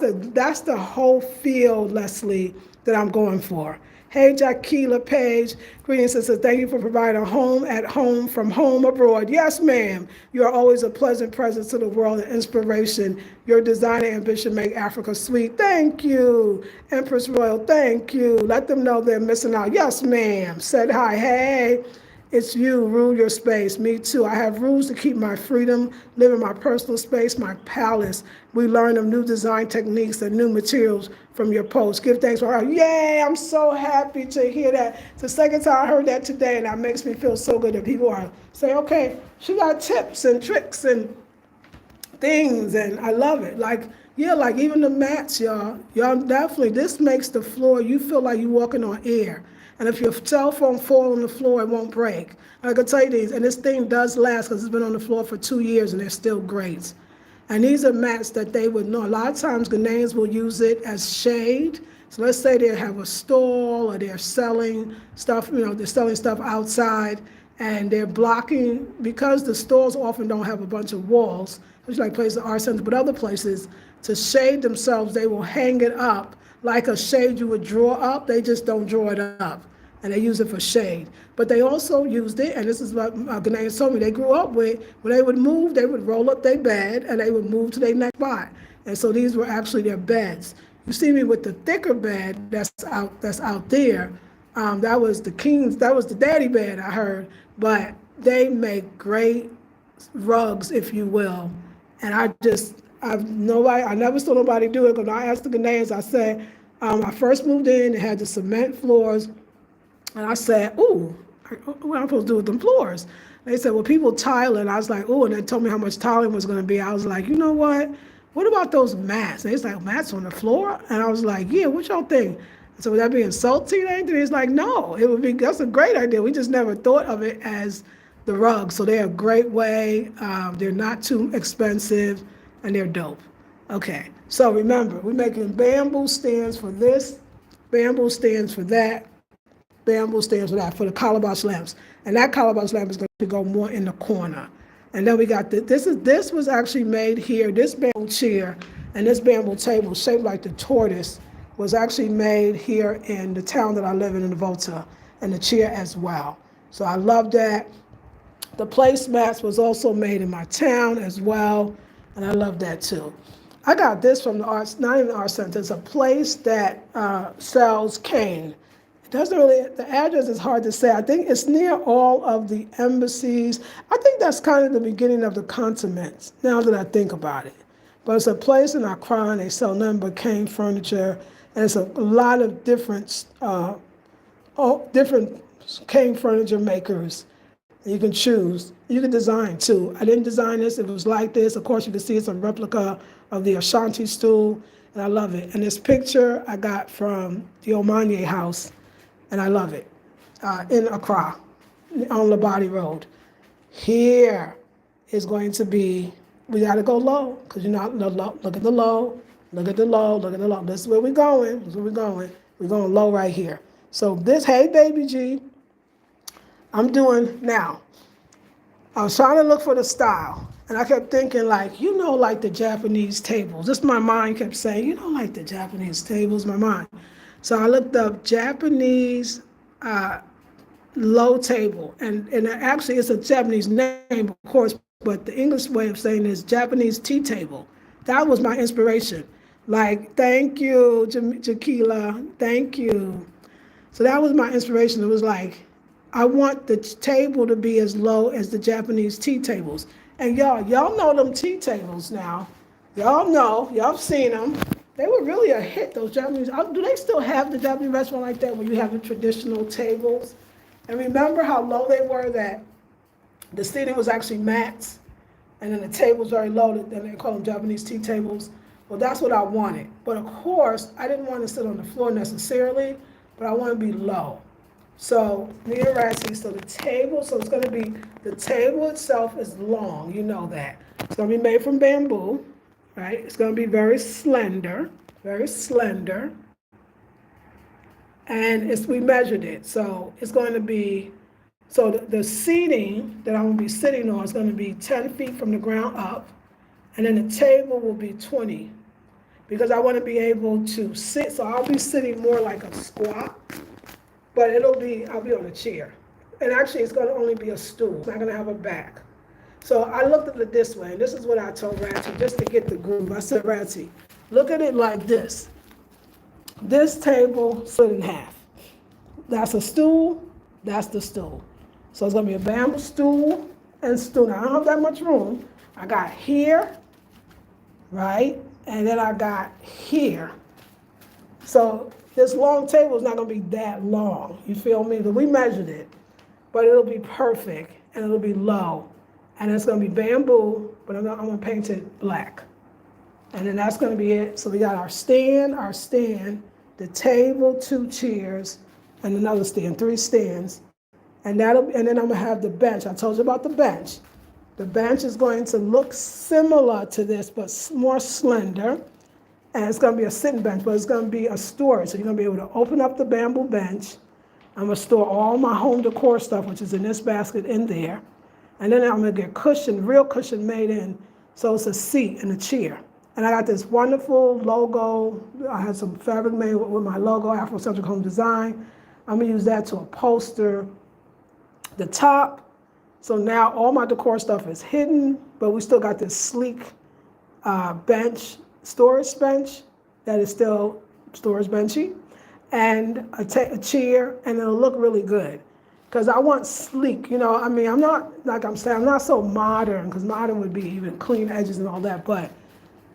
the whole field, Leslie, that I'm going for. Hey, Jaquila Page. Greetings, sister. Thank you for providing a home at home from home abroad. Yes, ma'am. You are always a pleasant presence to the world and inspiration. Your design and ambition make Africa sweet. Thank you. Empress Royal, thank you. Let them know they're missing out. Yes, ma'am. Said hi. Hey. It's you, rule your space. Me too. I have rules to keep my freedom, live in my personal space, my palace. We learn of new design techniques and new materials from your posts. Give thanks for her. Yay, I'm so happy to hear that. It's the second time I heard that today, and that makes me feel so good that people are saying, okay, she got tips and tricks and things, and I love it. Like even the mats, y'all definitely, this makes the floor, you feel like you're walking on air. And if your cell phone falls on the floor, it won't break. And I can tell you these, and this thing does last, because it's been on the floor for 2 years and they're still great. And these are mats that they would know. A lot of times Ghanaians will use it as shade. So let's say they have a stall or they're selling stuff, they're selling stuff outside, and they're blocking, because the stores often don't have a bunch of walls, which like places like Art Center, but other places, to shade themselves, they will hang it up like a shade you would draw up. They just don't draw it up, and they use it for shade. But they also used it, and this is what Ghanaians told me, they grew up with, when they would move, they would roll up their bed, and they would move to their next spot. And so these were actually their beds. You see me with the thicker bed that's out there. That was the daddy bed, I heard. But they make great rugs, if you will. And I never saw nobody do it, because I asked the Ghanaians, I said, I first moved in, they had the cement floors, and I said, ooh, what am I supposed to do with them floors? They said, well, people tile it. I was like, ooh, and they told me how much tiling was gonna be. I was like, you know what? What about those mats? And it's like, mats on the floor? And I was like, yeah, what y'all think? So would that be insulting or anything? It's like, no, that's a great idea. We just never thought of it as the rug. So they're a great way. They're not too expensive, and they're dope. Okay, so remember, we're making bamboo stands for this, bamboo stands for that, bamboo stands for that, for the calabash lamps. And that calabash lamp is going to go more in the corner. And then we got this was actually made here, this bamboo chair and this bamboo table shaped like the tortoise was actually made here in the town that I live in the Volta, and the chair as well. So I love that. The placemats was also made in my town as well, and I love that too. I got this from the arts, not even the art center. It's a place that sells cane. It doesn't really, the address is hard to say. I think it's near all of the embassies. I think that's kind of the beginning of the continents, now that I think about it. But it's a place in Accra, and they sell nothing but cane furniture, and it's a lot of different cane furniture makers. You can choose. You can design too. I didn't design this. It was like this. Of course, you can see it's a replica of the Ashanti stool, and I love it. And this picture I got from the Omanye house, and I love it, in Accra, on Labadi Road. Here is going to be, we got to go low, because you're not, look at the low, look at the low, look at the low. This is where we're going. This is where we're going. We're going low right here. So this, hey, baby G, I'm doing now. I was trying to look for the style, and I kept thinking, like, like the Japanese tables. Just my mind kept saying, like the Japanese tables, my mind. So I looked up Japanese low table, and actually it's a Japanese name, of course, but the English way of saying it is Japanese tea table. That was my inspiration. Like, thank you, Jaquila, thank you. So that was my inspiration. It was like, I want the table to be as low as the Japanese tea tables. And y'all know them tea tables now. Y'all know, y'all have seen them. They were really a hit, those Japanese. Do they still have the Japanese restaurant like that where you have the traditional tables? And remember how low they were, that the seating was actually mats, and then the tables very low, and they call them Japanese tea tables. Well, that's what I wanted. But of course, I didn't want to sit on the floor necessarily, but I want to be low. So, me and Ratsy, so the table, so it's going to be, the table itself is long, you know that. It's going to be made from bamboo, right? It's going to be very slender, and we measured it. So it's going to be, so the seating that I'm going to be sitting on is going to be 10 feet from the ground up, and then the table will be 20, because I want to be able to sit, so I'll be sitting more like a squat, but I'll be on a chair. And actually, it's going to only be a stool. It's not going to have a back. So I looked at it this way, and this is what I told Ratsy, just to get the groove. I said, Ratsy, look at it like this. This table split in half. That's a stool, that's the stool. So it's going to be a bamboo stool and stool. Now, I don't have that much room. I got here, right? And then I got here. So this long table is not going to be that long. You feel me? But we measured it. But it'll be perfect, and it'll be low. And it's going to be bamboo, but I'm going to paint it black. And then that's going to be it. So we got our stand, the table, 2 chairs, and another stand, 3 stands. And then I'm going to have the bench. I told you about the bench. The bench is going to look similar to this, but more slender. And it's going to be a sitting bench, but it's going to be a storage. So you're going to be able to open up the bamboo bench. I'm going to store all my home decor stuff, which is in this basket, in there. And then I'm going to get cushion, real cushion made in. So it's a seat and a chair. And I got this wonderful logo. I had some fabric made with my logo, Afrocentric Home Design. I'm going to use that to upholster the top. So now all my decor stuff is hidden, but we still got this sleek bench, storage bench, that is still storage benchy, and a chair, and it'll look really good. Because I want sleek, I mean, I'm not, like I'm saying, I'm not so modern, because modern would be even clean edges and all that, but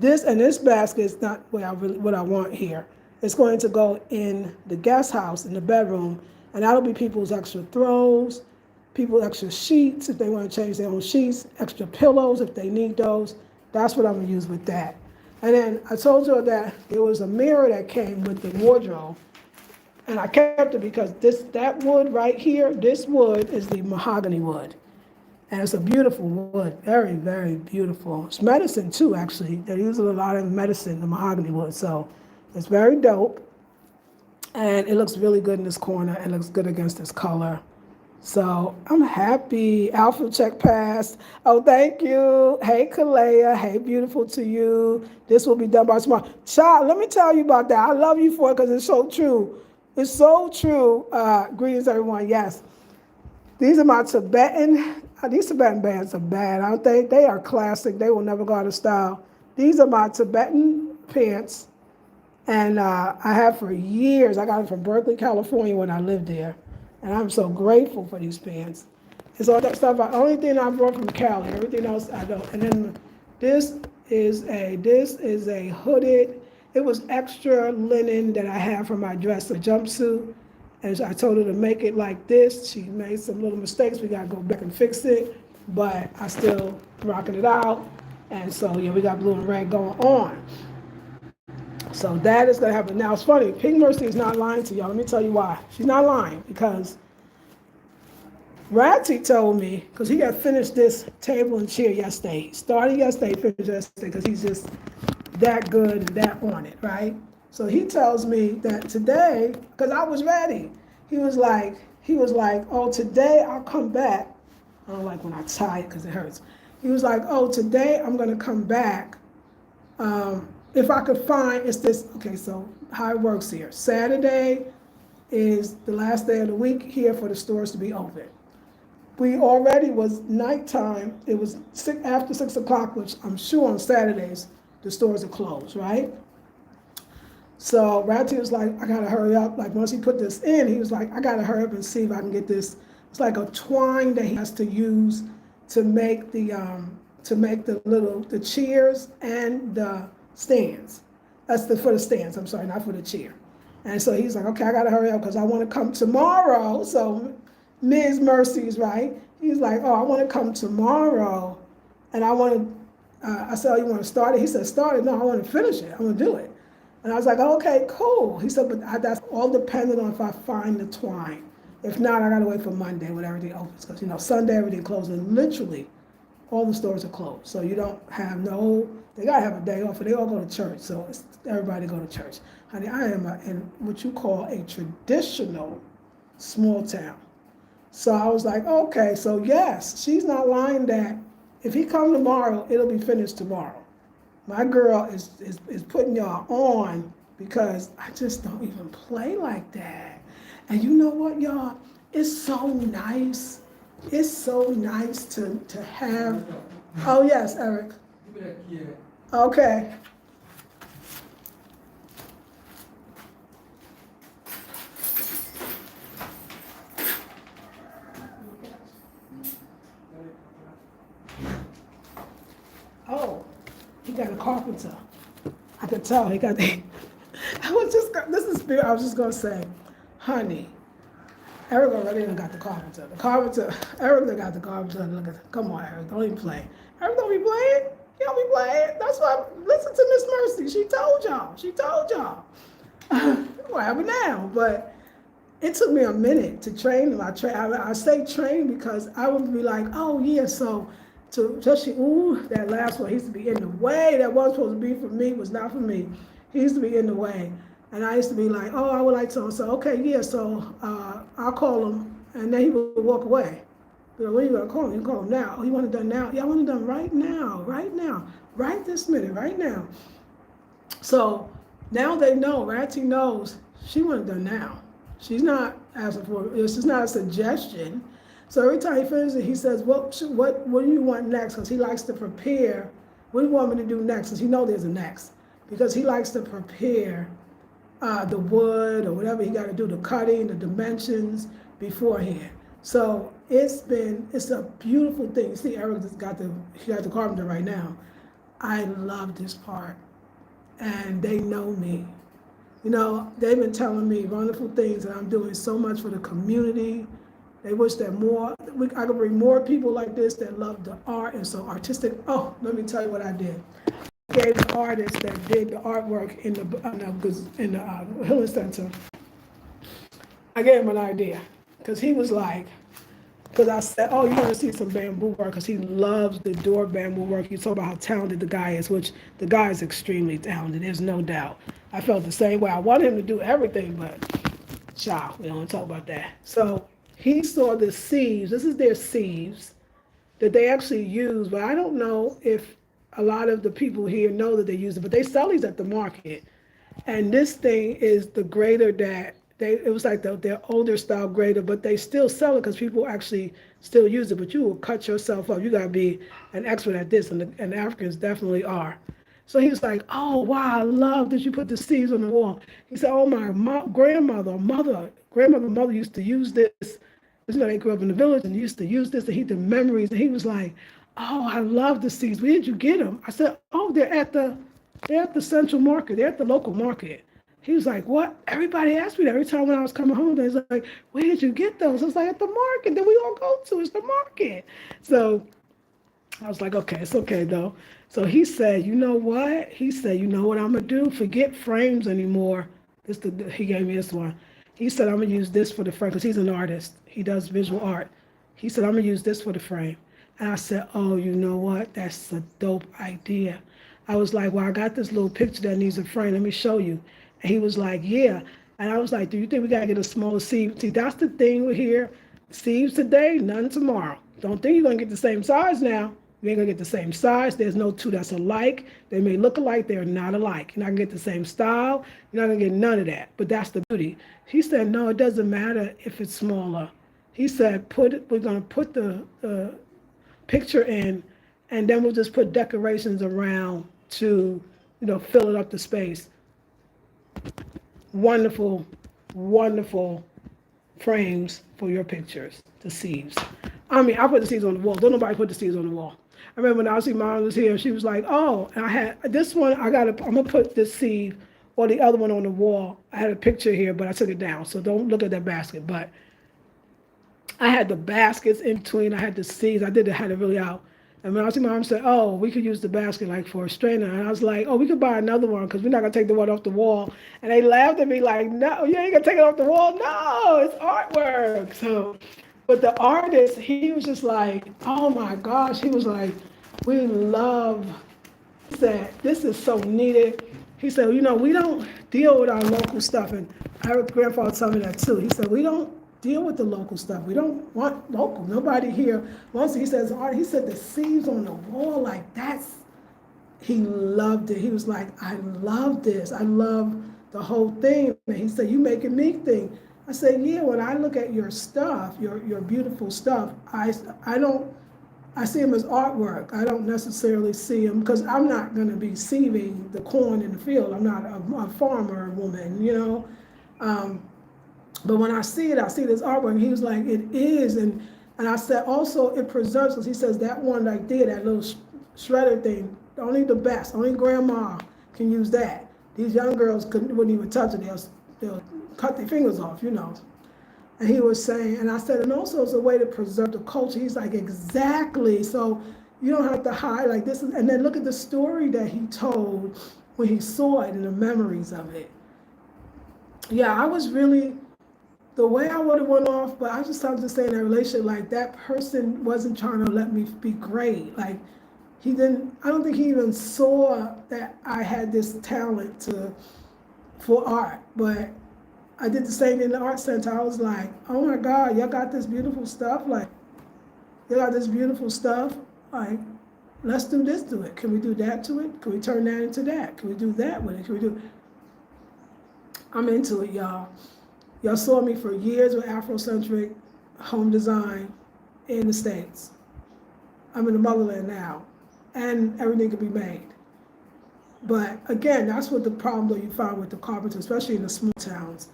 this basket is not what I want here. It's going to go in the guest house, in the bedroom, and that'll be people's extra throws, people's extra sheets if they want to change their own sheets, extra pillows if they need those. That's what I'm going to use with that. And then I told you that there was a mirror that came with the wardrobe, and I kept it because that wood right here, this wood is the mahogany wood. And it's a beautiful wood, very, very beautiful. It's medicine too, actually. They're using a lot of medicine, the mahogany wood. So it's very dope. And it looks really good in this corner and looks good against this color. So I'm happy. Alpha check passed. Oh, thank you. Hey, Kalea. Hey, beautiful to you. This will be done by tomorrow. Child, let me tell you about that. I love you for it because it's so true. It's so true. Greetings, everyone. Yes. These are my Tibetan. These Tibetan bands are bad, aren't they? They are classic. They will never go out of style. These are my Tibetan pants. And I have for years. I got them from Berkeley, California when I lived there. And I'm so grateful for these pants. It's all that stuff. The only thing I brought from Cali. Everything else I don't. And then this is a hooded. It was extra linen that I have for my dress, a jumpsuit. And so I told her to make it like this. She made some little mistakes. We got to go back and fix it. But I still rocking it out. And so, yeah, we got blue and red going on. So that is going to happen. Now, it's funny. Pink Mercy is not lying to y'all. Let me tell you why. She's not lying because Ratty told me, because he got finished this table and chair yesterday. He started yesterday, finished yesterday, because he's just that good and that on it, right? So he tells me that today, because I was ready, he was like, oh, today I'll come back. I don't like when I tie it because it hurts. He was like, oh, today I'm going to come back. If I could find, it's this, okay, so how it works here. Saturday is the last day of the week here for the stores to be open. We already was nighttime. It was after 6 o'clock, which I'm sure on Saturdays, the stores are closed, right? So Ratty was like, I gotta hurry up. Like once he put this in, he was like, I gotta hurry up and see if I can get this. It's like a twine that he has to use to make the chairs and the stands. That's for the stands, I'm sorry, not for the chair. And so he's like, okay, I gotta hurry up because I wanna come tomorrow. So Ms. Mercy's right. He's like, oh, I wanna come tomorrow and I wanna, I said, oh, you wanna start it? He said, start it? No, I wanna finish it, I wanna do it. And I was like, okay, cool. He said, but that's all dependent on if I find the twine. If not, I gotta wait for Monday when everything opens. Because, Sunday everything closes. And literally, all the stores are closed. So you don't have they gotta have a day off, and they all go to church. So it's everybody go to church. Honey, I am in what you call a traditional small town. So I was like, okay, so yes, she's not lying that if he comes tomorrow, it'll be finished tomorrow. My girl is putting y'all on because I just don't even play like that. And you know what, y'all? It's so nice. It's so nice to have. Oh, yes, Eric. Okay. Oh. He got a carpenter. I could tell he got the. I was just gonna say, honey, Eric already done got the carpenter. Eric done got the carpenter. Look at, come on, Eric, don't even play. Eric don't be playing. He don't be playing. That's why. Listen to Miss Mercy. She told y'all. What happened now? But it took me a minute to train him. I say train because I would be like, oh yeah, so. Especially, that last one, he used to be in the way. That was supposed to be for me, was not for me. He used to be in the way. And I used to be like, oh, I would like to. So, okay, yeah, so I'll call him. And then he would walk away. But when are you going to call him? You call him now. Oh, you want it done now? Yeah, I want it done right now, right this minute, right now. So now they know, Ratty knows she want it done now. She's not asking for it. This is not a suggestion. So every time he finishes it, he says, what do you want next? Because he likes to prepare. What do you want me to do next? Because he knows there's a next. Because he likes to prepare the wood or whatever he got to do, the cutting, the dimensions beforehand. So it's a beautiful thing. You see, Eric just got the carpenter right now. I love this part. And they know me. They've been telling me wonderful things, and I'm doing so much for the community. They wish that I could bring more people like this that love the art and so artistic. Oh, let me tell you what I did. I gave the artist that did the artwork in the Healing Center, I gave him an idea. Because he was like, because I said, oh, you want to see some bamboo work? Because he loves the door bamboo work. He talked about how talented the guy is, which the guy is extremely talented, there's no doubt. I felt the same way. I wanted him to do everything, but child, we don't want to talk about that. So he saw the sieves. This is their sieves that they actually use, but I don't know if a lot of the people here know that they use it, but they sell these at the market. And this thing is the grater that it was like their older style grater, but they still sell it because people actually still use it, but you will cut yourself up. You gotta be an expert at this, and the Africans definitely are. So he was like, oh, wow, I love that you put the sieves on the wall. He said, oh, my grandmother used to use this. They grew up in the village and used to use this to heat the memories. And he was like, oh, I love the sieves. Where did you get them? I said, oh, they're at the Central Market. They're at the local market. He was like, what? Everybody asked me that every time when I was coming home. They was like, where did you get those? I was like, at the market that we all go to. It's the market. So I was like, okay, it's okay though. So he said, you know what? He said, you know what I'm gonna do? Forget frames anymore. He gave me this one. He said, I'm gonna use this for the frame because he's an artist. He does visual art. He said, I'm gonna use this for the frame. And I said, oh, you know what? That's a dope idea. I was like, well, I got this little picture that needs a frame. Let me show you. And he was like, yeah. And I was like, do you think we gotta get a smaller sieve? See, that's the thing with here. Sieves today, none tomorrow. Don't think you're gonna get the same size now. You ain't gonna get the same size. There's no two that's alike. They may look alike, they're not alike. You're not gonna get the same style. You're not gonna get none of that. But that's the beauty. He said, no, it doesn't matter if it's smaller. He said, we're gonna put the picture in, and then we'll just put decorations around to, fill it up the space. Wonderful, wonderful frames for your pictures, the sieves. I mean, I put the sieves on the wall. Don't nobody put the sieves on the wall. I remember when Alcee Mom was here, she was like, oh, and I had this one, I'm gonna put this sieve or the other one on the wall. I had a picture here, but I took it down, so don't look at that basket. But I had the baskets in between, I had the sieves, had it really out. And when Alcee Mom said, oh, we could use the basket like for a strainer. And I was like, oh, we could buy another one because we're not gonna take the one off the wall. And they laughed at me like, no, you ain't gonna take it off the wall. No, it's artwork. So, but the artist, he was just like, oh my gosh. He was like, we love, he said, this is so needed. He said, we don't deal with our local stuff. And Eric's grandfather told me that too. He said, we don't deal with the local stuff. We don't want local. Nobody here wants it. He says, art. He said the sieves on the wall, like he loved it. He was like, I love this. I love the whole thing. And he said, you making me think. I said, yeah, when I look at your stuff, your beautiful stuff, I see them as artwork. I don't necessarily see them, because I'm not going to be sieving the corn in the field. I'm not a farmer woman, But when I see it as artwork. And he was like, it is. And I said, also, it preserves us. He says, that one right there, that little shredder thing, only the best, only grandma can use that. These young girls wouldn't even touch it. They'll cut their fingers off, And he was saying, and I said, and also it's a way to preserve the culture. He's like, exactly. So you don't have to hide like this. And then look at the story that he told when he saw it and the memories of it. Yeah, I was really, the way I would have went off, but I just started to say in that relationship, like that person wasn't trying to let me be great. Like I don't think he even saw that I had this talent for art. But I did the same in the art center. I was like, oh my God, y'all got this beautiful stuff. Like, let's do this to it. Can we do that to it? Can we turn that into that? Can we do that with it? I'm into it, y'all. Y'all saw me for years with Afrocentric home design in the States. I'm in the motherland now, and everything can be made. But again, that's what the problem that you find with the carpenters, especially in the small towns,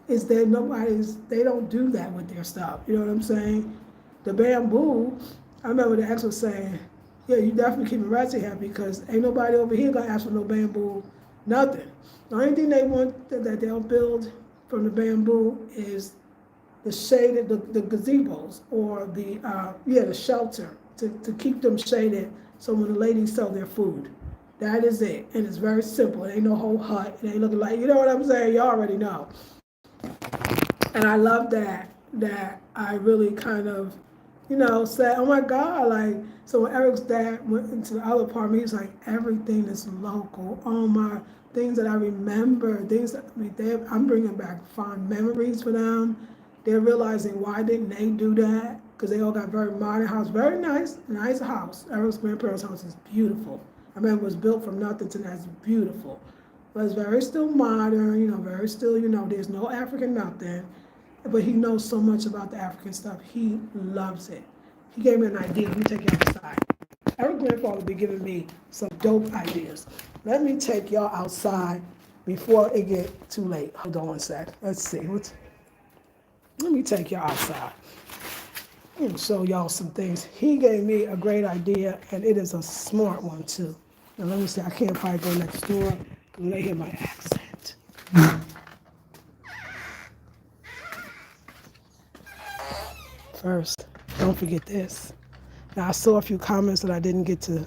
is that they don't do that with their stuff. You know what I'm saying? The bamboo, I remember the ex was saying, yeah, you definitely keep Ratchet happy because ain't nobody over here gonna ask for no bamboo, nothing. The only thing they want that they'll build from the bamboo is the shaded, the gazebos or the shelter to keep them shaded so when the ladies sell their food. That is it. And it's very simple. It ain't no whole hut. It ain't looking like, you know what I'm saying? You already know. And I love that I really kind of, said, oh my God, like, so when Eric's dad went into the other apartment, he was like, everything is local. Oh my, things that I remember, I'm bringing back fond memories for them. They're realizing why didn't they do that? Because they all got very modern house, very nice house. Eric's grandparents' house is beautiful. I remember it was built from nothing to that. It's beautiful. But it's very still modern, very still, there's no African nothing. But he knows so much about the African stuff. He loves it. He gave me an idea. Let me take you outside. Eric's grandfather will be giving me some dope ideas. Let me take y'all outside before it get too late. Hold on one sec. Let's see. Let me take y'all outside and show y'all some things. He gave me a great idea, and it is a smart one, too. Now, let me see. I can't probably go next door because they hear my accent. First, don't forget this. Now, I saw a few comments that I didn't get to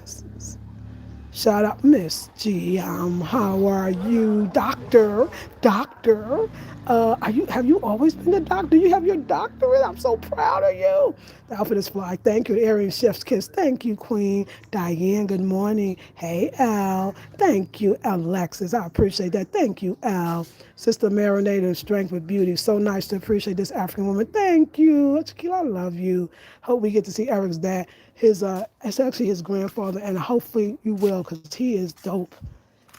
shout out, Miss G. How are you, Doctor? Doctor, are you? Have you always been a doctor? You have your doctorate. I'm so proud of you. The outfit is fly. Thank you, Arian Chef's Kiss. Thank you, Queen Diane. Good morning. Hey, Al. Thank you, Alexis. I appreciate that. Thank you, Al. Sister Marinator, Strength with Beauty. So nice to appreciate this African woman. Thank you, Shaquille. I love you. Hope we get to see Eric's dad. It's actually his grandfather, and hopefully you will, because he is dope.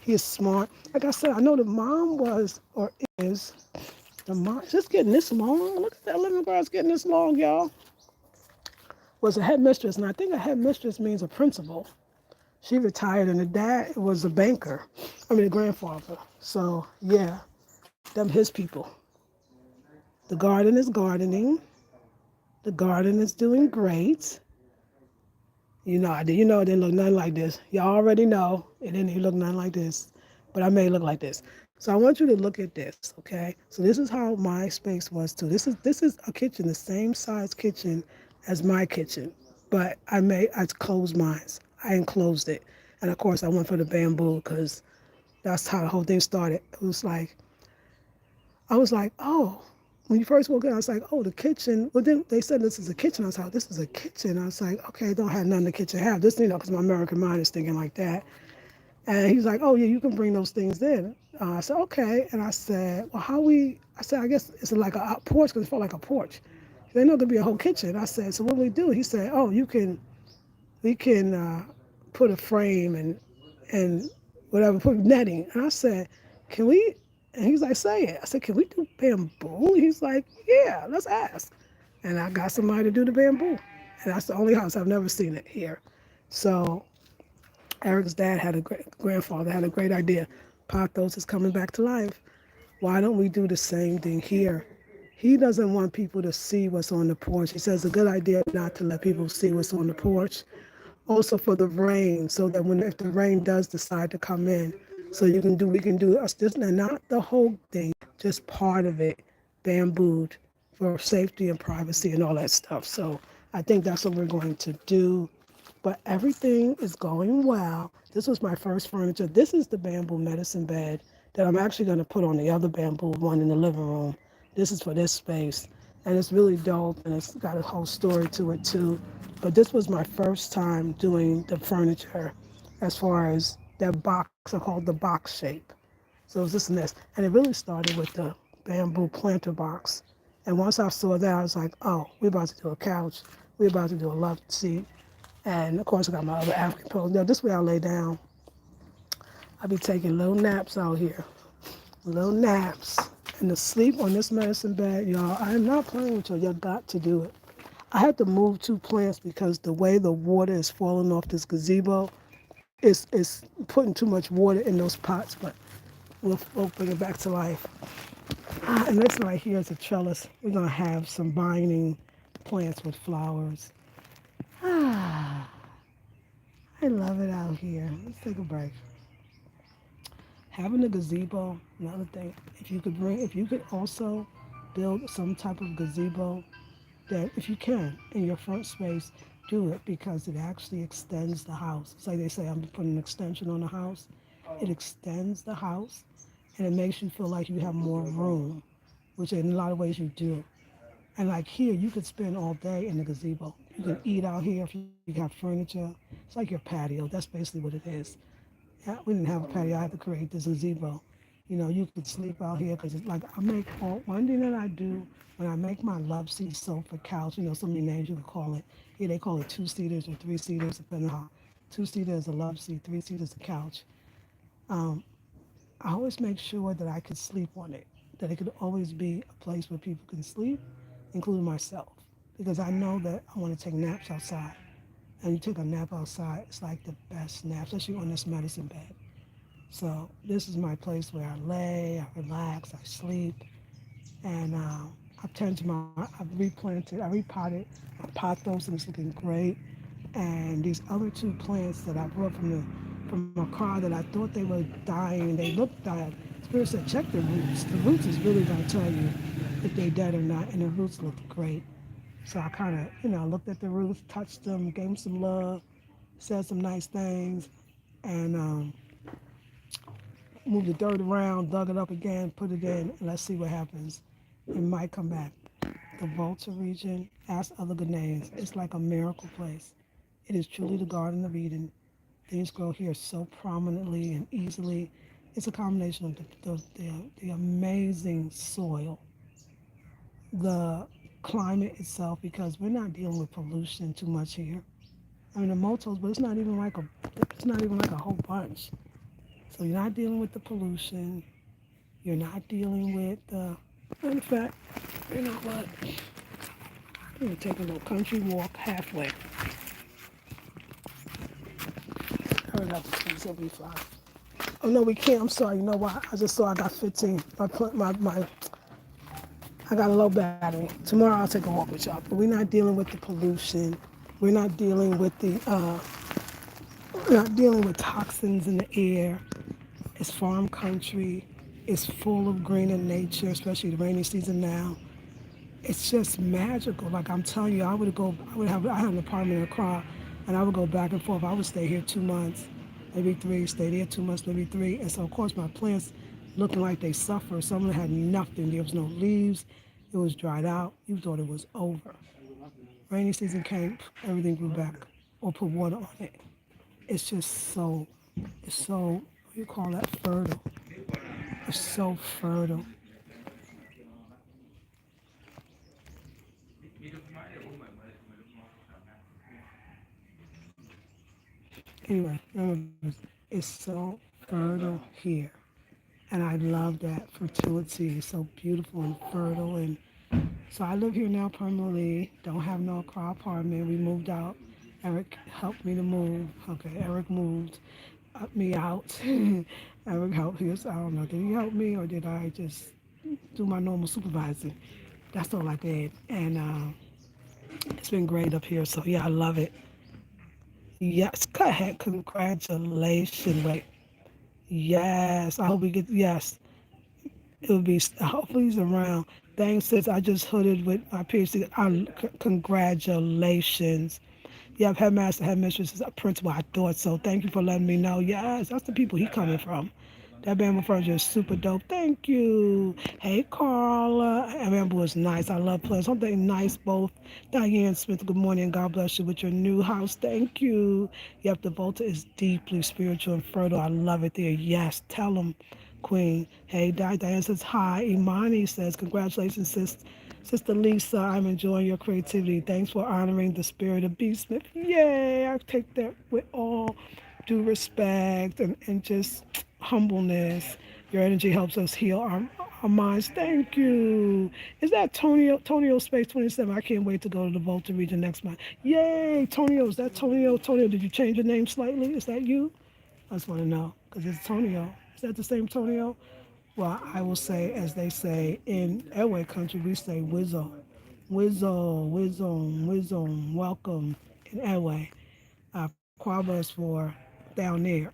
He is smart. Like I said, I know the mom was or is the mom just getting this long. Look at that living girl's getting this long, y'all. Was a headmistress, and I think a headmistress means a principal. She retired, and the dad was a banker. I mean, the grandfather. So yeah, them his people. The garden is gardening. The garden is doing great. You know it didn't look nothing like this. Y'all already know it didn't even look nothing like this, but I made it look like this. So I want you to look at this, okay? So this is how my space was too. This is a kitchen, the same size kitchen as my kitchen, but I closed mine. I enclosed it, and of course I went for the bamboo because that's how the whole thing started. I was like, oh, when you first woke up, I was like, oh, the kitchen. Well, then they said this is a kitchen. I was like, this is a kitchen. I was like, okay, don't have nothing the kitchen have. This, because my American mind is thinking like that. And he's like, oh, yeah, you can bring those things in. I said, okay. And I said, well, I said, I guess it's like a porch because it felt like a porch. They know there'll be a whole kitchen. I said, so what do we do? He said, oh, we can put a frame and whatever, put netting. And I said, can we? And he's like, say it. I said, can we do bamboo? He's like, yeah, let's ask. And I got somebody to do the bamboo. And that's the only house I've never seen it here. So Eric's dad had a great grandfather had a great idea. Pathos is coming back to life. Why don't we do the same thing here? He doesn't want people to see what's on the porch. He says it's a good idea not to let people see what's on the porch. Also for the rain, so that if the rain does decide to come in, so we can do us this, and not the whole thing, just part of it, bambooed for safety and privacy and all that stuff. So I think that's what we're going to do. But everything is going well. This was my first furniture. This is the bamboo medicine bed that I'm actually going to put on the other bamboo one in the living room. This is for this space. And it's really dope, and it's got a whole story to it too. But this was my first time doing the furniture as far as that box, are called the box shape. So it was this and this. And it really started with the bamboo planter box. And once I saw that, I was like, oh, we're about to do a couch. We're about to do a love seat. And of course, I got my other African pillows. Now, this way I lay down. I be taking little naps out here. Little naps. And to sleep on this medicine bed, y'all, I am not playing with y'all. Y'all got to do it. I had to move 2 plants because the way the water is falling off this gazebo is putting too much water in those pots, but we'll bring it back to life. And this right here is a trellis. We're going to have some binding plants with flowers. I love it out here. Let's take a break. Having a gazebo, another thing, if you could also build some type of gazebo that if you can in your front space, do it because it actually extends the house. It's like they say, I'm putting an extension on the house. It extends the house and it makes you feel like you have more room, which in a lot of ways you do. And like here, you could spend all day in the gazebo. You can eat out here if you have furniture. It's like your patio. That's basically what it is. Yeah, we didn't have a patio. I had to create this gazebo. You could sleep out here because it's like one thing that I do when I make my love seat sofa couch, so many names you could call it. Here they call it 2-seaters or 3-seaters, depending on how. 2-seater is a love seat, 3-seater is a couch. Um, I always make sure that I could sleep on it, that it could always be a place where people can sleep, including myself, because I know that I want to take naps outside. And you take a nap outside, it's like the best nap, especially on this medicine bed. So this is my place where I lay, I relax, I sleep, and I've replanted, I repotted my pothos, and it's looking great. And these other 2 plants that I brought from a car that I thought they were dying, they looked dead. Spirit said, check the roots. The roots is really going to tell you if they dead or not, and the roots looked great. So I kind of, looked at the roots, touched them, gave them some love, said some nice things, and moved the dirt around, dug it up again, put it in, and let's see what happens. It might come back. The Volta region, ask other Ghanaians, it's like a miracle place. It is truly the Garden of Eden. Things grow here so prominently and easily. It's a combination of the amazing soil, the climate itself, because we're not dealing with pollution too much here. I mean, the motels, but it's not even like a whole bunch. So you're not dealing with the pollution. You're not dealing with the. In fact, you know what? I'm gonna take a little country walk halfway. Hurry up, please, it'll be fine. Oh no, we can't. I'm sorry. You know what? I just saw I got 15. I got a low battery. Tomorrow I'll take a walk with y'all. But we're not dealing with the pollution. We're not dealing with we're not dealing with toxins in the air. It's farm country. It's full of green and nature, especially the rainy season now. It's just magical. Like I'm telling you, I had an apartment in Accra, and I would go back and forth. I would stay here 2 months, maybe three, stay there 2 months, maybe three. And so, of course, my plants looking like they suffer. Some of them had nothing. There was no leaves. It was dried out. You thought it was over. Rainy season came, everything grew back, or put water on it. It's just what do you call that, fertile. It's so fertile. Anyway, it's so fertile here. And I love that fertility. It's so beautiful and fertile. And so I live here now permanently. Don't have no car apartment. We moved out. Eric helped me to move. Okay, Eric moved me out. Eric helped. I don't know. Did he help me or did I just do my normal supervising? That's all I did. And it's been great up here. So yeah, I love it. Yes, go ahead. Congratulations. Wait. Yes. I hope we get, yes. It would be, hopefully he's around. Thanks, sis. I just hooded with my PhD. Congratulations. Yep, headmaster, headmistress, a principal. I thought so. Thank you for letting me know. Yes, that's the people he coming from. That Bamboo Furniture is super dope. Thank you. Hey, Carla. That Bamboo is nice. I love playing. Something nice, both. Diane Smith, good morning. God bless you with your new house. Thank you. Yep, the Volta is deeply spiritual and fertile. I love it there. Yes, tell them, Queen. Hey, Diane says hi. Imani says, congratulations, sis. Sister Lisa, I'm enjoying your creativity. Thanks for honoring the spirit of B. Smith. Yay! I take that with all due respect and just humbleness. Your energy helps us heal our minds. Thank you. Is that Tonio Space 27? I can't wait to go to the Volta region next month. Yay, Tonio. Is that Tonio? Tonio, did you change your name slightly? Is that you? I just want to know because it's Tonio. Is that the same Tonio? Well, I will say, as they say in Airway country, we say Wizzo. Wizzo, Wizzo, Wizzo, welcome in Airway. Quabba is for down there,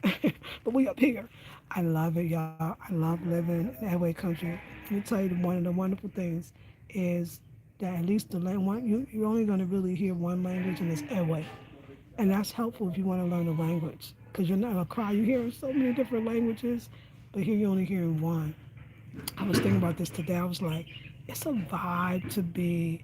but we up here. I love it, y'all. I love living in Airway country. Let me tell you, one of the wonderful things is that at least the language, you're only going to really hear one language, and it's Airway. And that's helpful if you want to learn a language, because you're not going to cry. You're hearing so many different languages, but here you're only hearing one. I was thinking about this today. I was like, it's a vibe to be,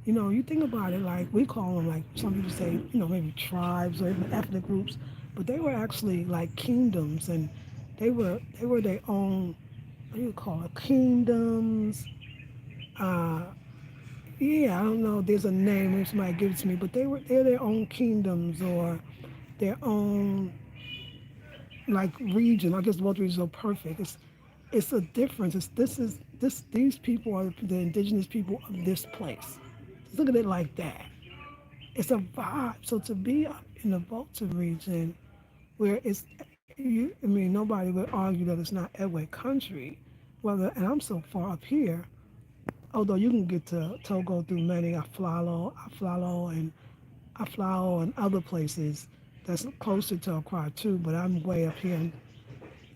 you think about it, like we call them, like some people say, maybe tribes or even ethnic groups, but they were actually like kingdoms, and they were their own, what do you call it, kingdoms. Uh, yeah, I don't know. There's a name, maybe somebody give it to me, but they're their own kingdoms or their own like region. I guess both regions are perfect. It's a difference. These people are the indigenous people of this place. Just look at it like that. It's a vibe. So to be up in the Volta region where I mean, nobody would argue that it's not Edway country. And I'm so far up here, although you can get to Togo through many, Aflalo and other places that's closer to Accra too, but I'm way up here.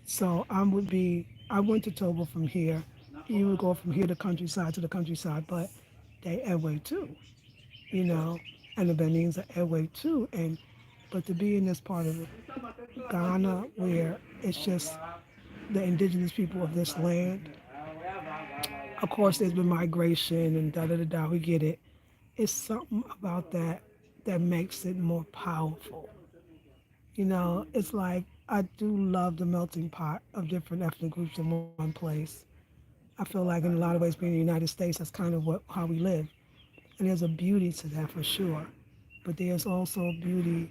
So I would be I went to Togo from here. You would go from here to the countryside, but they airway too, you know, and the Benin's are airway too. And but to be in this part of Ghana where it's just the indigenous people of this land, of course, there's been migration and da da da da. We get it. It's something about that that makes it more powerful. You know, it's like I do love the melting pot of different ethnic groups in one place. I feel like in a lot of ways being in the United States, that's kind of how we live. And there's a beauty to that for sure. But there's also beauty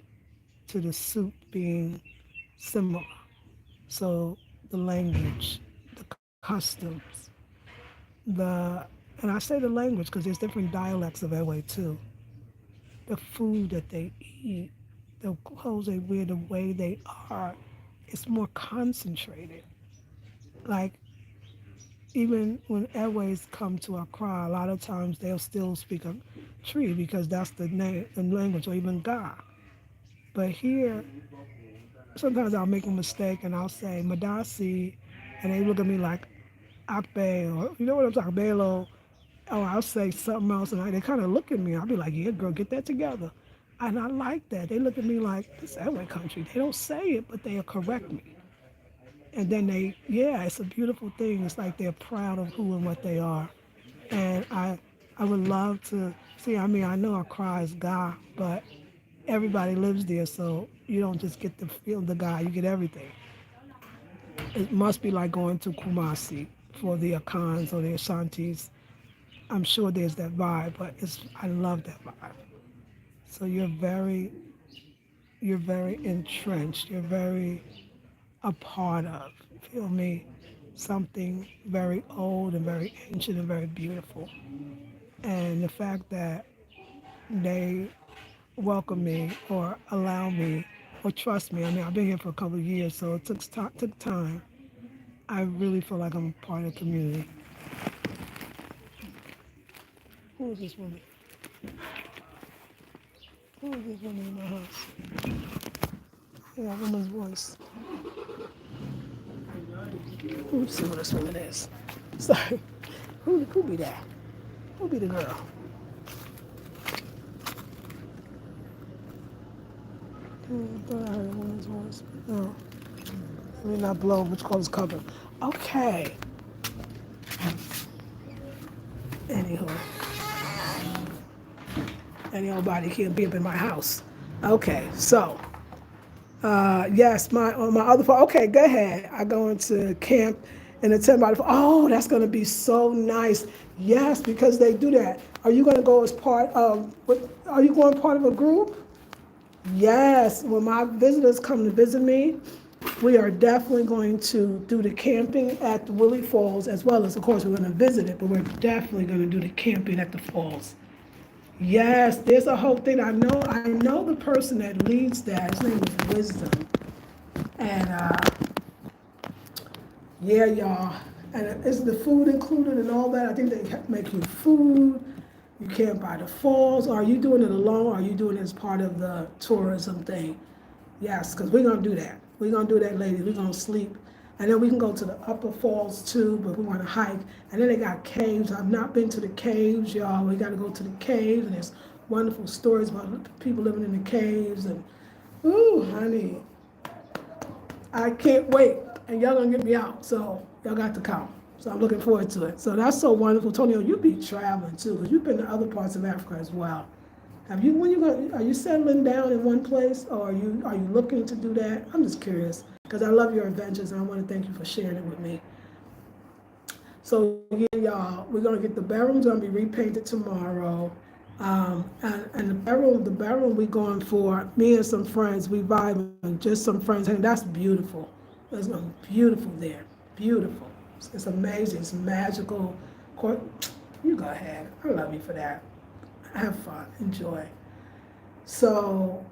to the soup being similar. So the language, the customs, the and I say the language because there's different dialects of Ewe too. The food that they eat, the clothes they wear, the way they are, it's more concentrated. Like even when airways come to Accra, a lot of times they'll still speak a tree because that's the name, the language, or even Ga. But here, sometimes I'll make a mistake and I'll say Madasi, and they look at me like Akbe, or you know what I'm talking, Belo, or I'll say something else, and they kind of look at me. I'll be like, yeah, girl, get that together. And I like that. They look at me like, this Airway country. They don't say it, but they'll correct me. And then yeah, it's a beautiful thing. It's like they're proud of who and what they are. And I would love to see, I mean, I know Accra is Ga, but everybody lives there, so you don't just get the feel the Ga, you get everything. It must be like going to Kumasi for the Akans or the Ashantis. I'm sure there's that vibe, but I love that vibe. So you're very entrenched. You're very a part of, feel me, something very old and very ancient and very beautiful. And the fact that they welcome me or allow me or trust me. I mean, I've been here for a couple of years, so it took time. I really feel like I'm a part of the community. Who is this woman? Who is this woman in my house? Yeah, woman's voice. Let's see what this woman is. Sorry. Who be that? Who be the girl? I thought I heard a woman's voice. No. Let me not blow which color's cover. Okay. Anywho. Nobody can't be up in my house. Okay, so yes, my on my other phone. Okay, go ahead. I go into camp and attend by the phone. Oh, that's gonna be so nice. Yes, because they do that. Are you gonna go as part of? Are you going part of a group? Yes. When my visitors come to visit me, we are definitely going to do the camping at the Willie Falls, as well as, of course, we're going to visit it, but we're definitely going to do the camping at the falls. Yes, there's a whole thing. I know the person that leads that. His name is Wisdom. And yeah, y'all. And is the food included and all that? I think they make you food. You can't buy the falls. Are you doing it alone? Or are you doing it as part of the tourism thing? Yes, because we're going to do that. We're going to do that, ladies. We're going to sleep. And then we can go to the upper falls too, but we want to hike. And then they got caves. I've not been to the caves, y'all. We got to go to the caves. And there's wonderful stories about people living in the caves. And, ooh, honey, I can't wait. And y'all going to get me out. So y'all got to come. So I'm looking forward to it. So that's so wonderful. Tonio, you be traveling too, because you've been to other parts of Africa as well. Are you settling down in one place, or are you looking to do that? I'm just curious because I love your adventures and I want to thank you for sharing it with me. So yeah, y'all, we're gonna get the bedroom's gonna be repainted tomorrow, and the bedroom we going for. Me and some friends, we vibing, just some friends. And that's beautiful. It's gonna be beautiful there, beautiful. It's amazing. It's magical. You go ahead. I love you for that. Have fun, enjoy. So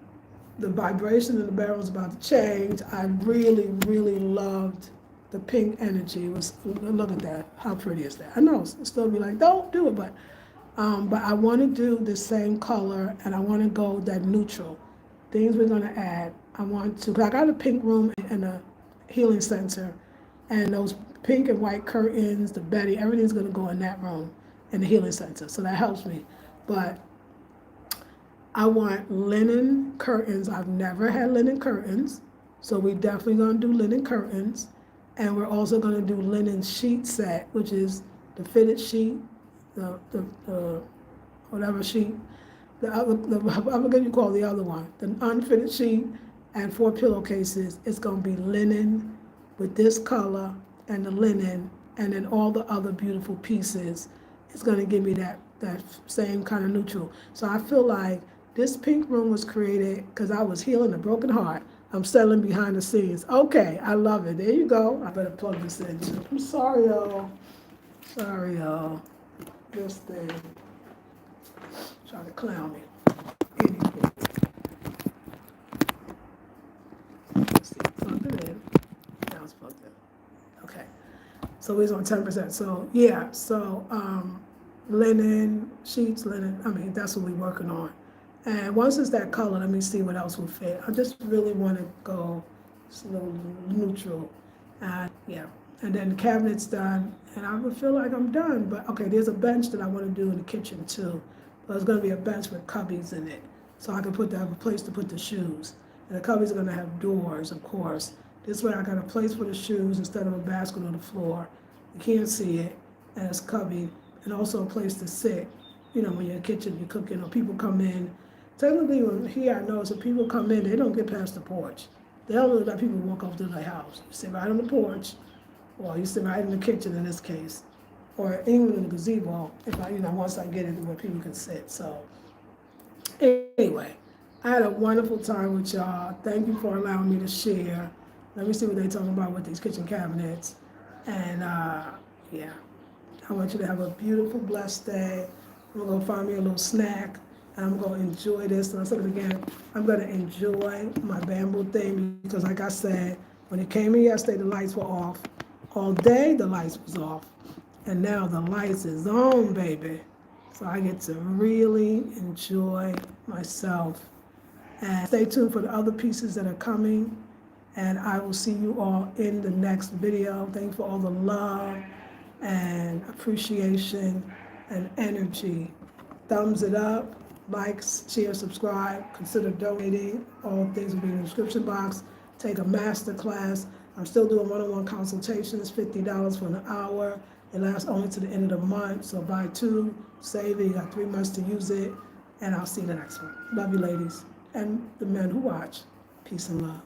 the vibration in the barrel is about to change. I really, really loved the pink energy. Look at that. How pretty is that? I know it's still be like, don't do it, but I want to do the same color, and I want to go that neutral. Things we're gonna add. I want to. 'Cause I got a pink room and a healing center, and those pink and white curtains, the bedding, everything's gonna go in that room in the healing center. So that helps me. But I want linen curtains. I've never had linen curtains, so we definitely gonna do linen curtains. And we're also gonna do linen sheet set, which is the fitted sheet, the whatever sheet, I'm gonna call the other one, the unfitted sheet, and 4 pillowcases. It's gonna be linen with this color and the linen, and then all the other beautiful pieces. It's gonna give me that same kind of neutral. So I feel like this pink room was created because I was healing a broken heart. I'm selling behind the scenes. Okay, I love it. There you go. I better plug this in too. I'm sorry, y'all. Sorry, y'all. This thing. Trying to clown me. Anyway. Let's see. Plug it in. Now it's plugged in. Okay. So he's on 10%. So yeah. So linen sheets, linen. I mean, that's what we're working on. And once it's that color, let me see what else will fit. I just really want to go slow, neutral. Yeah. And then the cabinet's done, and I would feel like I'm done. But okay, there's a bench that I want to do in the kitchen too. But it's going to be a bench with cubbies in it, so I can have a place to put the shoes. And the cubbies are going to have doors, of course. This way I got a place for the shoes instead of a basket on the floor. You can't see it, and it's cubby, and also a place to sit. You know, when you're in the kitchen, you're cooking, or people come in. Technically, when here I know, so people come in, they don't get past the porch. They don't really let people walk up to their house. You sit right on the porch, or you sit right in the kitchen in this case, or even in the gazebo, if I, once I get it where people can sit. So anyway, I had a wonderful time with y'all. Thank you for allowing me to share. Let me see what they're talking about with these kitchen cabinets. And yeah, I want you to have a beautiful, blessed day. I'm gonna find me a little snack, and I'm gonna enjoy this. And I said it again, I'm gonna enjoy my bamboo thing because, like I said, when it came in yesterday, the lights were off. All day, the lights was off. And now the lights is on, baby. So I get to really enjoy myself. And stay tuned for the other pieces that are coming. And I will see you all in the next video. Thank you for all the love and appreciation and energy. Thumbs it up, likes, share, subscribe, consider donating. All things will be in the description box. Take a master class. I'm still doing one-on-one consultations, $50 for an hour. It lasts only to the end of the month, so buy 2, save it. You got 3 months to use it, and I'll see you in the next one. Love you, ladies, and the men who watch. Peace and love.